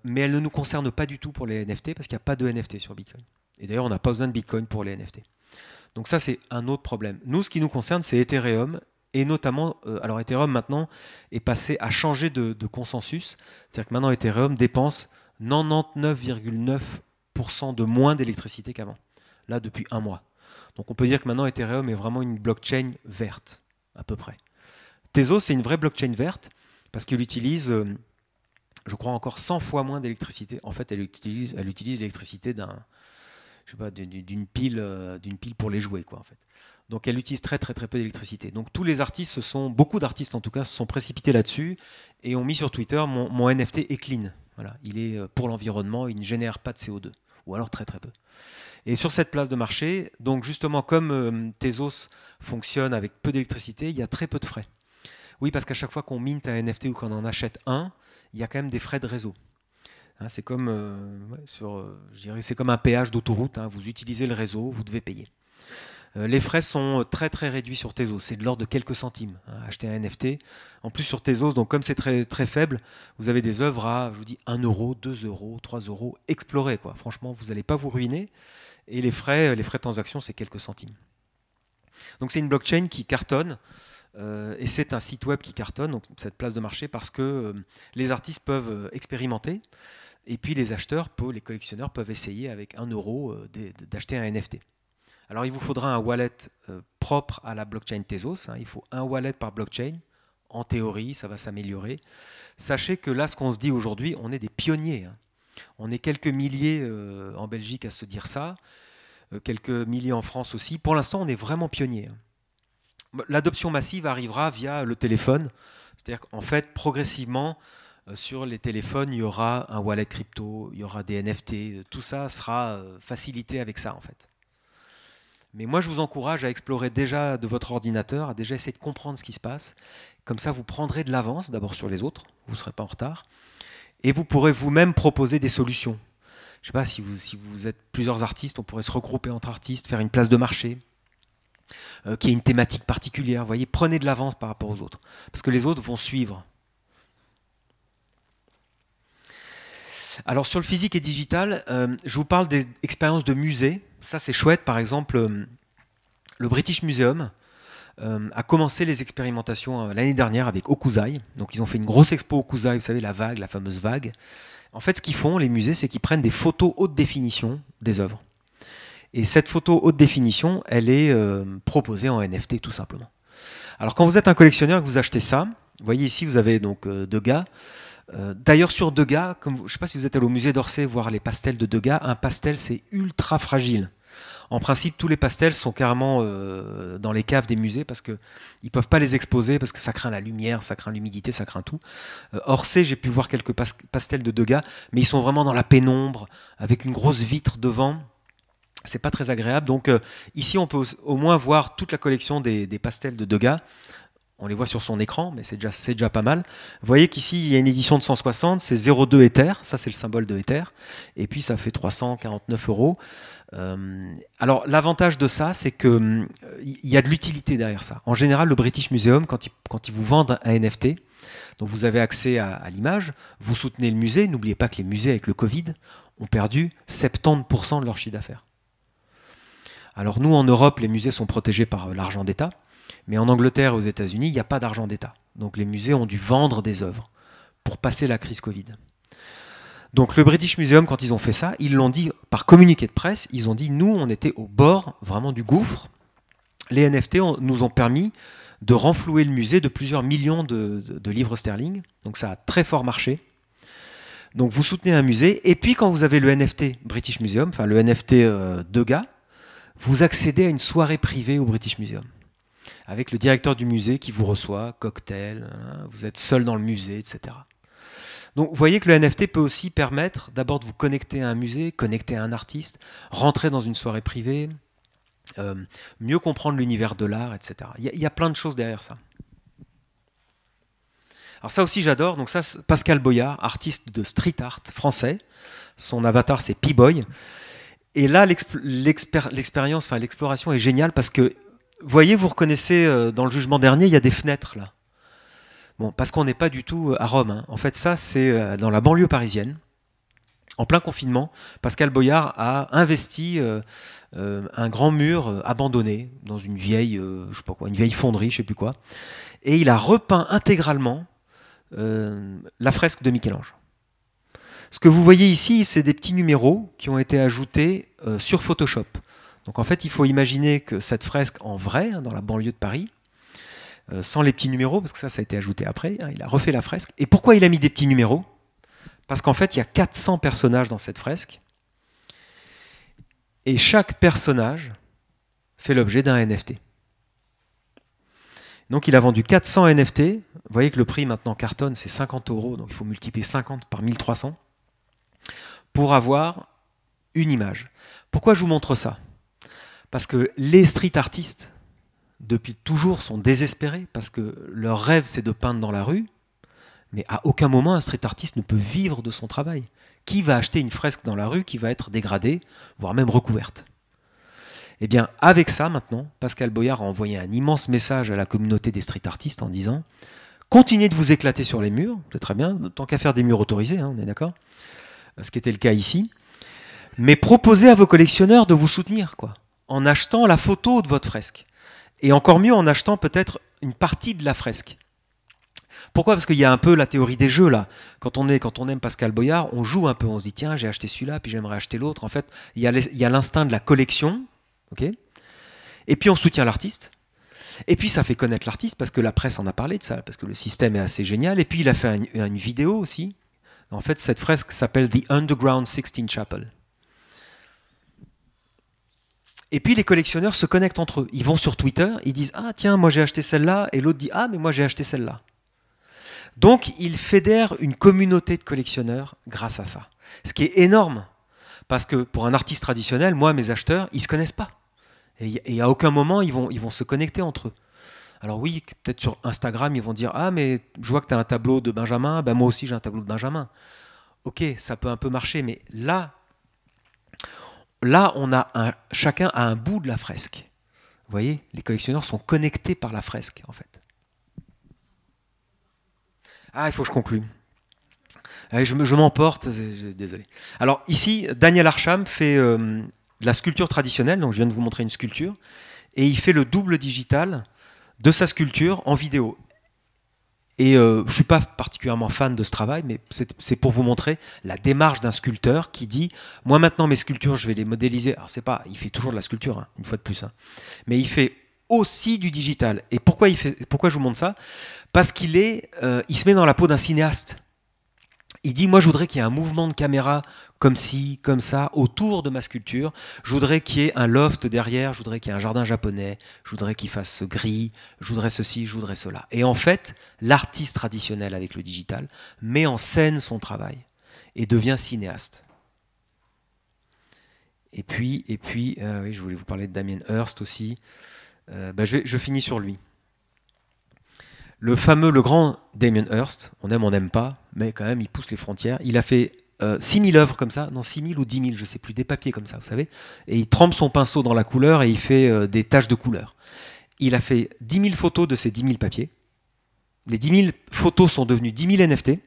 Mais elle ne nous concerne pas du tout pour les NFT, parce qu'il n'y a pas de NFT sur Bitcoin. Et d'ailleurs, on n'a pas besoin de Bitcoin pour les NFT. Donc ça, c'est un autre problème. Nous, ce qui nous concerne, c'est Ethereum. Et notamment, alors Ethereum maintenant est passé à changer de consensus. C'est-à-dire que maintenant, Ethereum dépense 99,9% de moins d'électricité qu'avant. Là, depuis un mois. Donc on peut dire que maintenant, Ethereum est vraiment une blockchain verte, à peu près. Tezos, c'est une vraie blockchain verte, parce qu'il utilise, je crois, encore 100 fois moins d'électricité. En fait, elle utilise l'électricité d'une pile pour les jouets, quoi, en fait. Donc elle utilise très très très peu d'électricité. Donc tous les artistes, beaucoup d'artistes en tout cas, se sont précipités là-dessus et ont mis sur Twitter mon NFT est clean. Voilà, il est pour l'environnement, il ne génère pas de CO2, ou alors très très peu. Et sur cette place de marché, donc justement comme Tezos fonctionne avec peu d'électricité, il y a très peu de frais. Oui, parce qu'à chaque fois qu'on minte un NFT ou qu'on en achète un, il y a quand même des frais de réseau. Hein, c'est comme, je dirais, c'est comme un péage d'autoroute. Hein, vous utilisez le réseau, vous devez payer. Les frais sont très très réduits sur Tezos, c'est de l'ordre de quelques centimes, hein, acheter un NFT. En plus sur Tezos, donc comme c'est très, très faible, vous avez des œuvres à, je vous dis, 1 euro, 2 euros, 3 euros, explorez, quoi. Franchement, vous n'allez pas vous ruiner. Et les frais de transaction, c'est quelques centimes. Donc c'est une blockchain qui cartonne, et c'est un site web qui cartonne, donc cette place de marché, parce que les artistes peuvent expérimenter, et puis les acheteurs, les collectionneurs peuvent essayer avec 1 euro d'acheter un NFT. Alors il vous faudra un wallet propre à la blockchain Tezos, hein. Il faut un wallet par blockchain. En théorie, ça va s'améliorer. Sachez que là, ce qu'on se dit aujourd'hui, on est des pionniers, hein. On est quelques milliers en Belgique à se dire ça, quelques milliers en France aussi. Pour l'instant, on est vraiment pionniers, hein. L'adoption massive arrivera via le téléphone. C'est-à-dire qu'en fait, progressivement, sur les téléphones, il y aura un wallet crypto, il y aura des NFT. Tout ça sera facilité avec ça, en fait. Mais moi, je vous encourage à explorer déjà de votre ordinateur, à déjà essayer de comprendre ce qui se passe. Comme ça, vous prendrez de l'avance, d'abord sur les autres, vous ne serez pas en retard. Et vous pourrez vous-même proposer des solutions. Je ne sais pas, si vous êtes plusieurs artistes, on pourrait se regrouper entre artistes, faire une place de marché, qui ait une thématique particulière. Vous voyez, prenez de l'avance par rapport aux autres. Parce que les autres vont suivre. Alors sur le physique et digital, je vous parle des expériences de musée. Ça c'est chouette, par exemple, le British Museum a commencé les expérimentations l'année dernière avec Okuzai. Donc ils ont fait une grosse expo Okuzai, vous savez, la vague, la fameuse vague. En fait, ce qu'ils font, les musées, c'est qu'ils prennent des photos haute définition des œuvres. Et cette photo haute définition, elle est proposée en NFT tout simplement. Alors quand vous êtes un collectionneur et que vous achetez ça, vous voyez ici, vous avez donc Degas. D'ailleurs sur Degas, je ne sais pas si vous êtes allé au musée d'Orsay voir les pastels de Degas, un pastel c'est ultra fragile. En principe, tous les pastels sont carrément dans les caves des musées parce qu'ils ne peuvent pas les exposer parce que ça craint la lumière, ça craint l'humidité, ça craint tout. Orsay, j'ai pu voir quelques pastels de Degas, mais ils sont vraiment dans la pénombre, avec une grosse vitre devant. C'est pas très agréable. Donc ici, on peut au moins voir toute la collection des pastels de Degas. On les voit sur son écran, mais c'est déjà pas mal. Vous voyez qu'ici, il y a une édition de 160, c'est 0,2 Ether, ça c'est le symbole de Ether, et puis ça fait 349 euros. Alors l'avantage de ça, c'est qu'il y a de l'utilité derrière ça. En général, le British Museum, quand ils vous vendent un NFT, donc vous avez accès à l'image, vous soutenez le musée, n'oubliez pas que les musées avec le Covid ont perdu 70% de leur chiffre d'affaires. Alors nous, en Europe, les musées sont protégés par l'argent d'État. Mais en Angleterre et aux États-Unis, il n'y a pas d'argent d'État. Donc les musées ont dû vendre des œuvres pour passer la crise Covid. Donc le British Museum, quand ils ont fait ça, ils l'ont dit par communiqué de presse, ils ont dit, nous, on était au bord vraiment du gouffre. Les NFT nous ont permis de renflouer le musée de plusieurs millions de livres sterling. Donc ça a très fort marché. Donc vous soutenez un musée, et puis quand vous avez le NFT British Museum, enfin le NFT Degas, vous accédez à une soirée privée au British Museum, avec le directeur du musée qui vous reçoit, cocktail, vous êtes seul dans le musée, etc. Donc vous voyez que le NFT peut aussi permettre d'abord de vous connecter à un musée, connecter à un artiste, rentrer dans une soirée privée, mieux comprendre l'univers de l'art, etc. Il y a plein de choses derrière ça. Alors ça aussi j'adore, donc ça Pascal Boyard, artiste de street art français, son avatar c'est P-Boy, et là l'expérience, enfin l'exploration est géniale parce que voyez, vous reconnaissez dans le jugement dernier, il y a des fenêtres là. Bon, parce qu'on n'est pas du tout à Rome, hein. En fait, ça, c'est dans la banlieue parisienne. En plein confinement, Pascal Boyard a investi un grand mur abandonné dans une vieille, je sais pas quoi, une vieille fonderie, je sais plus quoi, et il a repeint intégralement la fresque de Michel-Ange. Ce que vous voyez ici, c'est des petits numéros qui ont été ajoutés sur Photoshop. Donc en fait, il faut imaginer que cette fresque en vrai, hein, dans la banlieue de Paris, sans les petits numéros, parce que ça a été ajouté après, hein, il a refait la fresque. Et pourquoi il a mis des petits numéros? Parce qu'en fait, il y a 400 personnages dans cette fresque. Et chaque personnage fait l'objet d'un NFT. Donc il a vendu 400 NFT. Vous voyez que le prix maintenant cartonne, c'est 50 €. Donc il faut multiplier 50 par 1300 pour avoir une image. Pourquoi je vous montre ça? Parce que les street artistes, depuis toujours, sont désespérés parce que leur rêve, c'est de peindre dans la rue. Mais à aucun moment, un street artiste ne peut vivre de son travail. Qui va acheter une fresque dans la rue qui va être dégradée, voire même recouverte? Eh bien, avec ça, maintenant, Pascal Boyard a envoyé un immense message à la communauté des street artistes en disant « Continuez de vous éclater sur les murs, c'est très bien, tant qu'à faire des murs autorisés, hein, on est d'accord, ce qui était le cas ici, mais proposez à vos collectionneurs de vous soutenir, quoi, en achetant la photo de votre fresque. Et encore mieux, en achetant peut-être une partie de la fresque. » Pourquoi? Parce qu'il y a un peu la théorie des jeux là. Quand on aime Pascal Boyard, on joue un peu, on se dit tiens, j'ai acheté celui-là, puis j'aimerais acheter l'autre. En fait, il y a l'instinct de la collection, okay, et puis on soutient l'artiste. Et puis ça fait connaître l'artiste parce que la presse en a parlé de ça, parce que le système est assez génial. Et puis il a fait une vidéo aussi. En fait, cette fresque s'appelle The Underground Sixtine Chapel. Et puis les collectionneurs se connectent entre eux. Ils vont sur Twitter, ils disent ah tiens, moi j'ai acheté celle-là, et l'autre dit ah mais moi j'ai acheté celle-là. Donc, il fédère une communauté de collectionneurs grâce à ça. Ce qui est énorme, parce que pour un artiste traditionnel, moi, mes acheteurs, ils ne se connaissent pas. Et à aucun moment, ils vont se connecter entre eux. Alors oui, peut-être sur Instagram, ils vont dire « Ah, mais je vois que tu as un tableau de Benjamin, ben moi aussi j'ai un tableau de Benjamin. » Ok, ça peut un peu marcher, mais là chacun a un bout de la fresque. Vous voyez, les collectionneurs sont connectés par la fresque, en fait. Ah, il faut que je conclue. Je m'emporte, désolé. Alors ici, Daniel Archam fait de la sculpture traditionnelle, donc je viens de vous montrer une sculpture, et il fait le double digital de sa sculpture en vidéo. Et je ne suis pas particulièrement fan de ce travail, mais c'est pour vous montrer la démarche d'un sculpteur qui dit « Moi maintenant mes sculptures, je vais les modéliser. » Alors c'est pas, il fait toujours de la sculpture, hein, une fois de plus, hein, mais il fait aussi du digital. Et pourquoi je vous montre ça? Parce il se met dans la peau d'un cinéaste. Il dit, moi je voudrais qu'il y ait un mouvement de caméra comme ci, comme ça, autour de ma sculpture. Je voudrais qu'il y ait un loft derrière, je voudrais qu'il y ait un jardin japonais, je voudrais qu'il fasse gris, je voudrais ceci, je voudrais cela. Et en fait, l'artiste traditionnel avec le digital met en scène son travail et devient cinéaste. Et puis oui, je voulais vous parler de Damien Hirst aussi. Je finis sur lui. Le grand Damien Hirst, on aime, on n'aime pas, mais quand même, il pousse les frontières. Il a fait 6000 œuvres comme ça, non 6000 ou 10 000, je ne sais plus, des papiers comme ça, vous savez. Et il trempe son pinceau dans la couleur et il fait des taches de couleur. Il a fait 10 000 photos de ces 10 000 papiers. Les 10 000 photos sont devenues 10 000 NFT,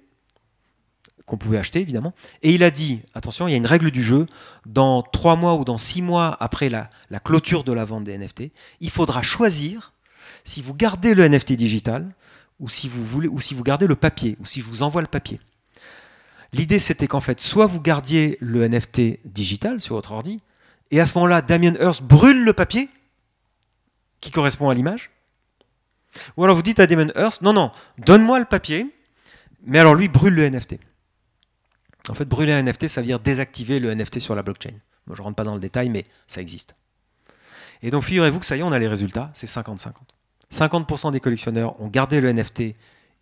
qu'on pouvait acheter évidemment. Et il a dit, attention, il y a une règle du jeu, dans 3 mois ou dans 6 mois après la clôture de la vente des NFT, il faudra choisir si vous gardez le NFT digital, ou si vous gardez le papier, ou si je vous envoie le papier. L'idée, c'était qu'en fait, soit vous gardiez le NFT digital sur votre ordi, et à ce moment-là, Damien Hirst brûle le papier, qui correspond à l'image, ou alors vous dites à Damien Hirst, non, donne-moi le papier, mais alors lui brûle le NFT. En fait, brûler un NFT, ça veut dire désactiver le NFT sur la blockchain. Bon, je ne rentre pas dans le détail, mais ça existe. Et donc, figurez-vous que ça y est, on a les résultats, c'est 50-50. 50% des collectionneurs ont gardé le NFT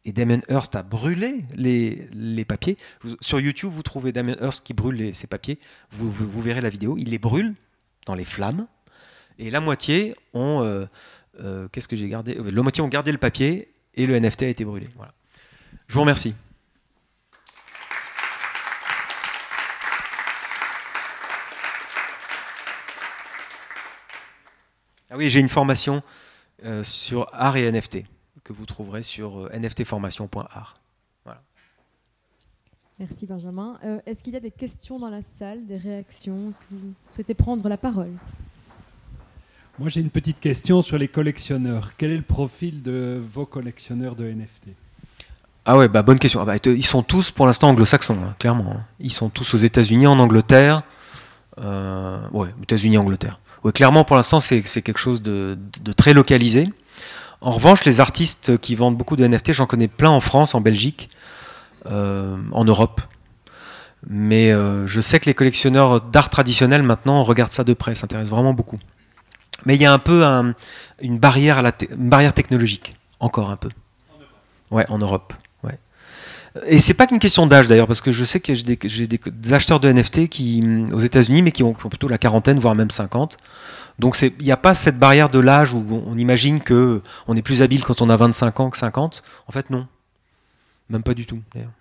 et Damien Hirst a brûlé les papiers. Sur YouTube, vous trouvez Damien Hirst qui brûle ses papiers. Vous verrez la vidéo. Il les brûle dans les flammes. Et la moitié ont... qu'est-ce que j'ai gardé? La moitié ont gardé le papier et le NFT a été brûlé. Voilà. Je vous remercie. Ah oui, j'ai une formation sur art et NFT que vous trouverez sur nftformation.art. Voilà.
Merci Benjamin. Est-ce qu'il y a des questions dans la salle, des réactions? Est-ce que vous souhaitez prendre la parole?
Moi, j'ai une petite question sur les collectionneurs. Quel est le profil de vos collectionneurs de NFT?
Ah ouais, bah bonne question. Ah bah, ils sont tous pour l'instant anglo-saxons, hein, clairement. Hein. Ils sont tous aux États-Unis, en Angleterre. Ouais, États-Unis, Angleterre. Ouais, clairement, pour l'instant, c'est quelque chose de très localisé. En revanche, les artistes qui vendent beaucoup de NFT, j'en connais plein en France, en Belgique, en Europe. Mais je sais que les collectionneurs d'art traditionnel, maintenant, regardent ça de près, s'intéressent vraiment beaucoup. Mais il y a un peu une barrière, une barrière technologique, encore un peu. Ouais, en Europe. Ouais. Et c'est pas qu'une question d'âge d'ailleurs, parce que je sais que j'ai des acheteurs de NFT aux États-Unis, mais qui ont plutôt la quarantaine, voire même 50. Donc il n'y a pas cette barrière de l'âge où on imagine que on est plus habile quand on a 25 ans que 50. En fait, non. Même pas du tout, d'ailleurs.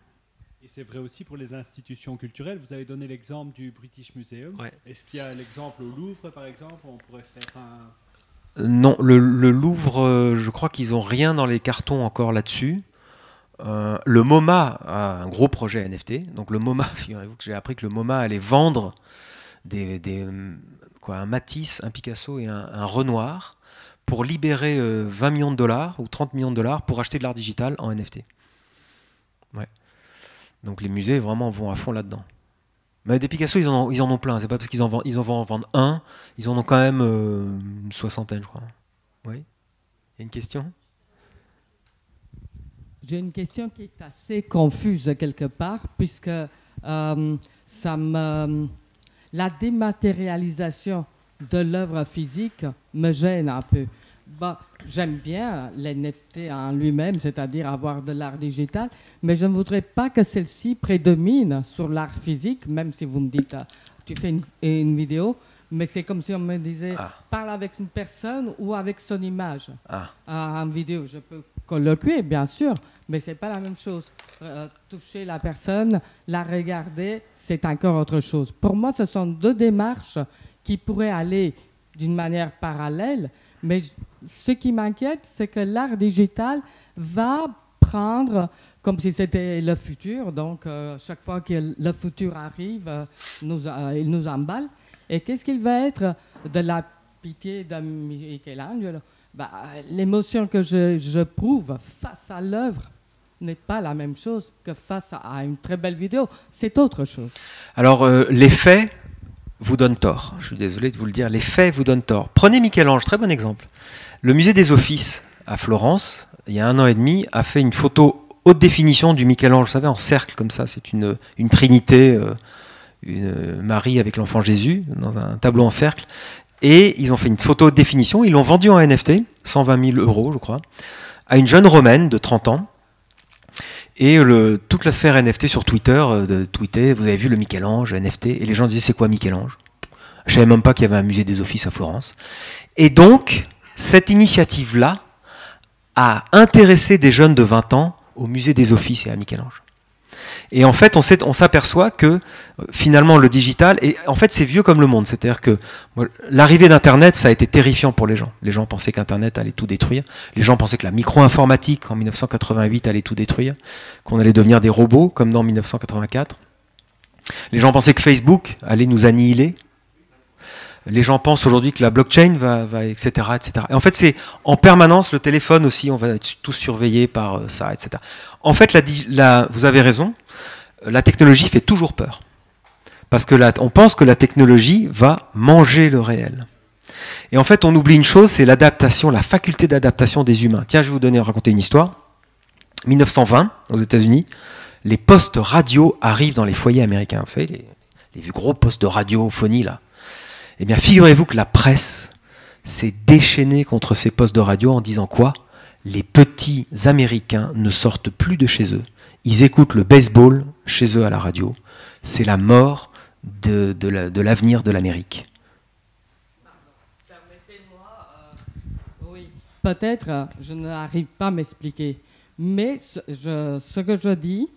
Et c'est vrai aussi pour les institutions culturelles. Vous avez donné l'exemple du British Museum.
Ouais.
Est-ce qu'il y a l'exemple au Louvre, par exemple, où on pourrait faire un...
Non, le Louvre, je crois qu'ils n'ont rien dans les cartons encore là-dessus. Le MoMA a un gros projet NFT. Donc le MoMA, figurez-vous que j'ai appris que le MoMA allait vendre un Matisse, un Picasso et un Renoir pour libérer 20 millions de dollars ou 30 millions de dollars pour acheter de l'art digital en NFT. Ouais. Donc les musées vraiment vont à fond là-dedans. Mais des Picasso, ils en ont plein. C'est pas parce qu'ils en vendent un, ils en ont quand même une soixantaine, je crois. Oui. Il y a une question?
J'ai une question qui est assez confuse quelque part, puisque la dématérialisation de l'œuvre physique me gêne un peu. Bon, j'aime bien l'NFT en lui-même, c'est-à-dire avoir de l'art digital, mais je ne voudrais pas que celle-ci prédomine sur l'art physique, même si vous me dites, tu fais une vidéo, mais c'est comme si on me disait, parle avec une personne ou avec son image. En vidéo, je peux colloquer, bien sûr, mais ce n'est pas la même chose. Toucher la personne, la regarder, c'est encore autre chose. Pour moi, ce sont deux démarches qui pourraient aller d'une manière parallèle, mais ce qui m'inquiète, c'est que l'art digital va prendre comme si c'était le futur. Donc, chaque fois que le futur arrive, il nous emballe. Et qu'est-ce qu'il va être de la pitié de Michelangelo? L'émotion que je prouve face à l'œuvre n'est pas la même chose que face à une très belle vidéo. C'est autre chose.
Alors, les faits vous donnent tort. Je suis désolé de vous le dire. Les faits vous donnent tort. Prenez Michel-Ange, très bon exemple. Le musée des Offices à Florence, il y a 1 an et demi, a fait une photo haute définition du Michel-Ange, vous savez, en cercle comme ça. C'est une trinité, une Marie avec l'enfant Jésus, dans un tableau en cercle. Et ils ont fait une photo haute définition. Ils l'ont vendue en NFT, 120 000 €, je crois, à une jeune Romaine de 30 ans. Et toute la sphère NFT sur Twitter tweetait, vous avez vu le Michel-Ange, NFT, et les gens disaient, c'est quoi Michel-Ange? Je ne savais même pas qu'il y avait un musée des Offices à Florence. Et donc, cette initiative-là a intéressé des jeunes de 20 ans au musée des Offices et à Michel-Ange. Et en fait, on s'aperçoit que finalement le digital, et en fait c'est vieux comme le monde, c'est-à-dire que l'arrivée d'Internet, ça a été terrifiant pour les gens. Les gens pensaient qu'Internet allait tout détruire, les gens pensaient que la micro-informatique en 1988 allait tout détruire, qu'on allait devenir des robots comme dans 1984. Les gens pensaient que Facebook allait nous annihiler. Les gens pensent aujourd'hui que la blockchain va etc., etc. Et en fait, c'est en permanence, le téléphone aussi, on va être tous surveillés par ça, etc. En fait, vous avez raison, la technologie fait toujours peur. Parce que on pense que la technologie va manger le réel. Et en fait, on oublie une chose, c'est l'adaptation, la faculté d'adaptation des humains. Tiens, je vais vous raconter une histoire. 1920, aux États-Unis, les postes radio arrivent dans les foyers américains. Vous savez, les gros postes de radiophonie, là. Eh bien, figurez-vous que la presse s'est déchaînée contre ces postes de radio en disant quoi? Les petits Américains ne sortent plus de chez eux. Ils écoutent le baseball chez eux à la radio. C'est la mort de l'avenir de l'Amérique.
Permettez-moi, oui, peut-être je n'arrive pas à m'expliquer, mais ce que je dis,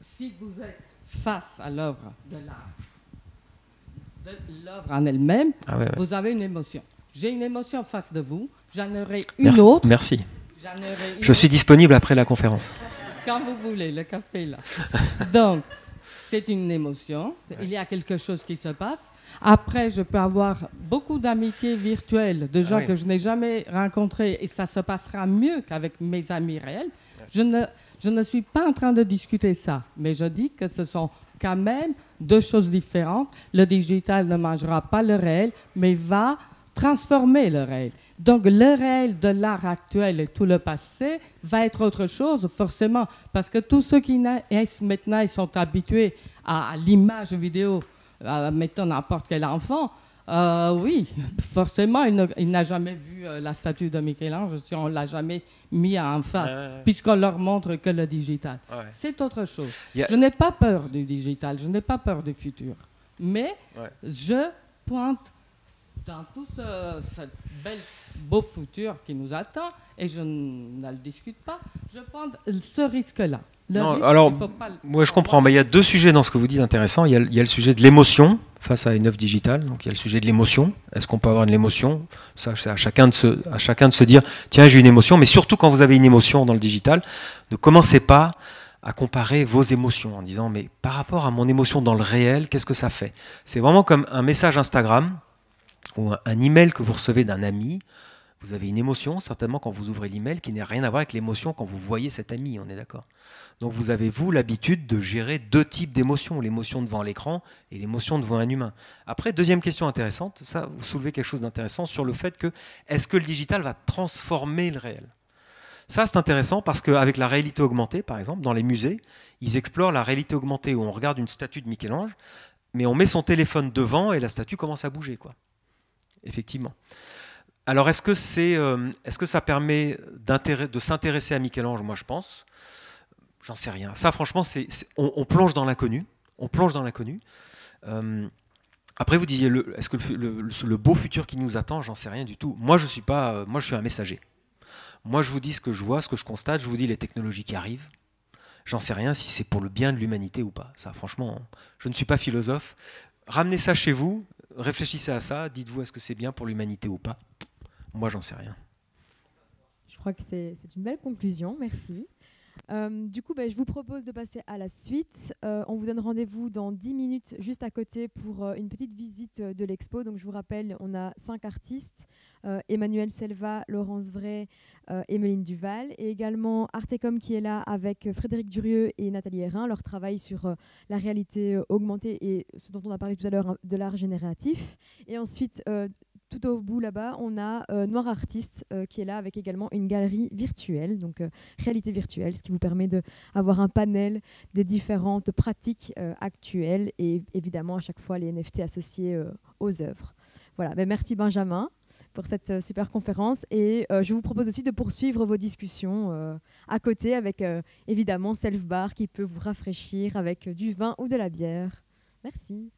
si vous êtes face à l'œuvre de l'art, de l'œuvre en elle-même, vous avez une émotion. J'ai une émotion en face de vous, j'en aurai une autre.
Merci.
J'en aurai une
Je suis disponible après la conférence.
Quand vous voulez, le café là. Donc, c'est une émotion, il y a quelque chose qui se passe. Après, je peux avoir beaucoup d'amitiés virtuelles, de gens que je n'ai jamais rencontrés, et ça se passera mieux qu'avec mes amis réels. Je ne suis pas en train de discuter ça, mais je dis que ce sont quand même deux choses différentes. Le digital ne mangera pas le réel, mais va transformer le réel. Donc, le réel de l'art actuel et tout le passé va être autre chose, forcément, parce que tous ceux qui naissent maintenant, ils sont habitués à l'image vidéo, mettons n'importe quel enfant, oui, forcément, il n'a jamais vu la statue de Michel-Ange si on ne l'a jamais mis en face, puisqu'on leur montre que le digital. C'est autre chose. Je n'ai pas peur du digital, je n'ai pas peur du futur, mais je pointe dans tout ce beau futur qui nous attend, et je ne le discute pas, je prends ce risque-là.
Alors, moi je comprends, mais il y a deux sujets dans ce que vous dites intéressants. Il y a le sujet de l'émotion face à une œuvre digitale, donc il y a le sujet de l'émotion. Est-ce qu'on peut avoir une émotion? Ça, c'est à chacun de se dire, tiens, j'ai une émotion, mais surtout quand vous avez une émotion dans le digital, ne commencez pas à comparer vos émotions en disant, mais par rapport à mon émotion dans le réel, qu'est-ce que ça fait? C'est vraiment comme un message Instagram ou un email que vous recevez d'un ami. Vous avez une émotion, certainement, quand vous ouvrez l'email, qui n'a rien à voir avec l'émotion quand vous voyez cet ami, on est d'accord. Donc vous avez, vous, l'habitude de gérer deux types d'émotions, l'émotion devant l'écran et l'émotion devant un humain. Après, deuxième question intéressante, ça, vous soulevez quelque chose d'intéressant sur le fait que, est-ce que le digital va transformer le réel? Ça, c'est intéressant parce qu'avec la réalité augmentée, par exemple, dans les musées, ils explorent la réalité augmentée où on regarde une statue de Michel-Ange, mais on met son téléphone devant et la statue commence à bouger, quoi. Effectivement. Alors, est-ce que ça permet de s'intéresser à Michel-Ange? Moi, je pense. J'en sais rien. Ça, franchement, on plonge dans l'inconnu. On plonge dans l'inconnu. Après, vous disiez, est-ce que le beau futur qui nous attend? J'en sais rien du tout. Moi, je suis un messager. Moi, je vous dis ce que je vois, ce que je constate. Je vous dis les technologies qui arrivent. J'en sais rien si c'est pour le bien de l'humanité ou pas. Ça, franchement, je ne suis pas philosophe. Ramenez ça chez vous. Réfléchissez à ça. Dites-vous, est-ce que c'est bien pour l'humanité ou pas? Moi, j'en sais rien.
Je crois que c'est une belle conclusion. Merci. Du coup, je vous propose de passer à la suite. On vous donne rendez-vous dans 10 minutes, juste à côté, pour une petite visite de l'expo. Donc, je vous rappelle, on a 5 artistes, Emmanuel Selva, Laurence Vray, Emeline Duval, et également Artecom qui est là avec Frédéric Durieux et Nathalie Hérin. Leur travail sur la réalité augmentée et ce dont on a parlé tout à l'heure, de l'art génératif. Et ensuite, tout au bout là-bas, on a Noir Artiste qui est là avec également une galerie virtuelle, donc réalité virtuelle, ce qui vous permet d'avoir un panel des différentes pratiques actuelles et évidemment à chaque fois les NFT associés aux œuvres. Voilà, merci Benjamin pour cette super conférence et je vous propose aussi de poursuivre vos discussions à côté avec évidemment Self Bar qui peut vous rafraîchir avec du vin ou de la bière. Merci.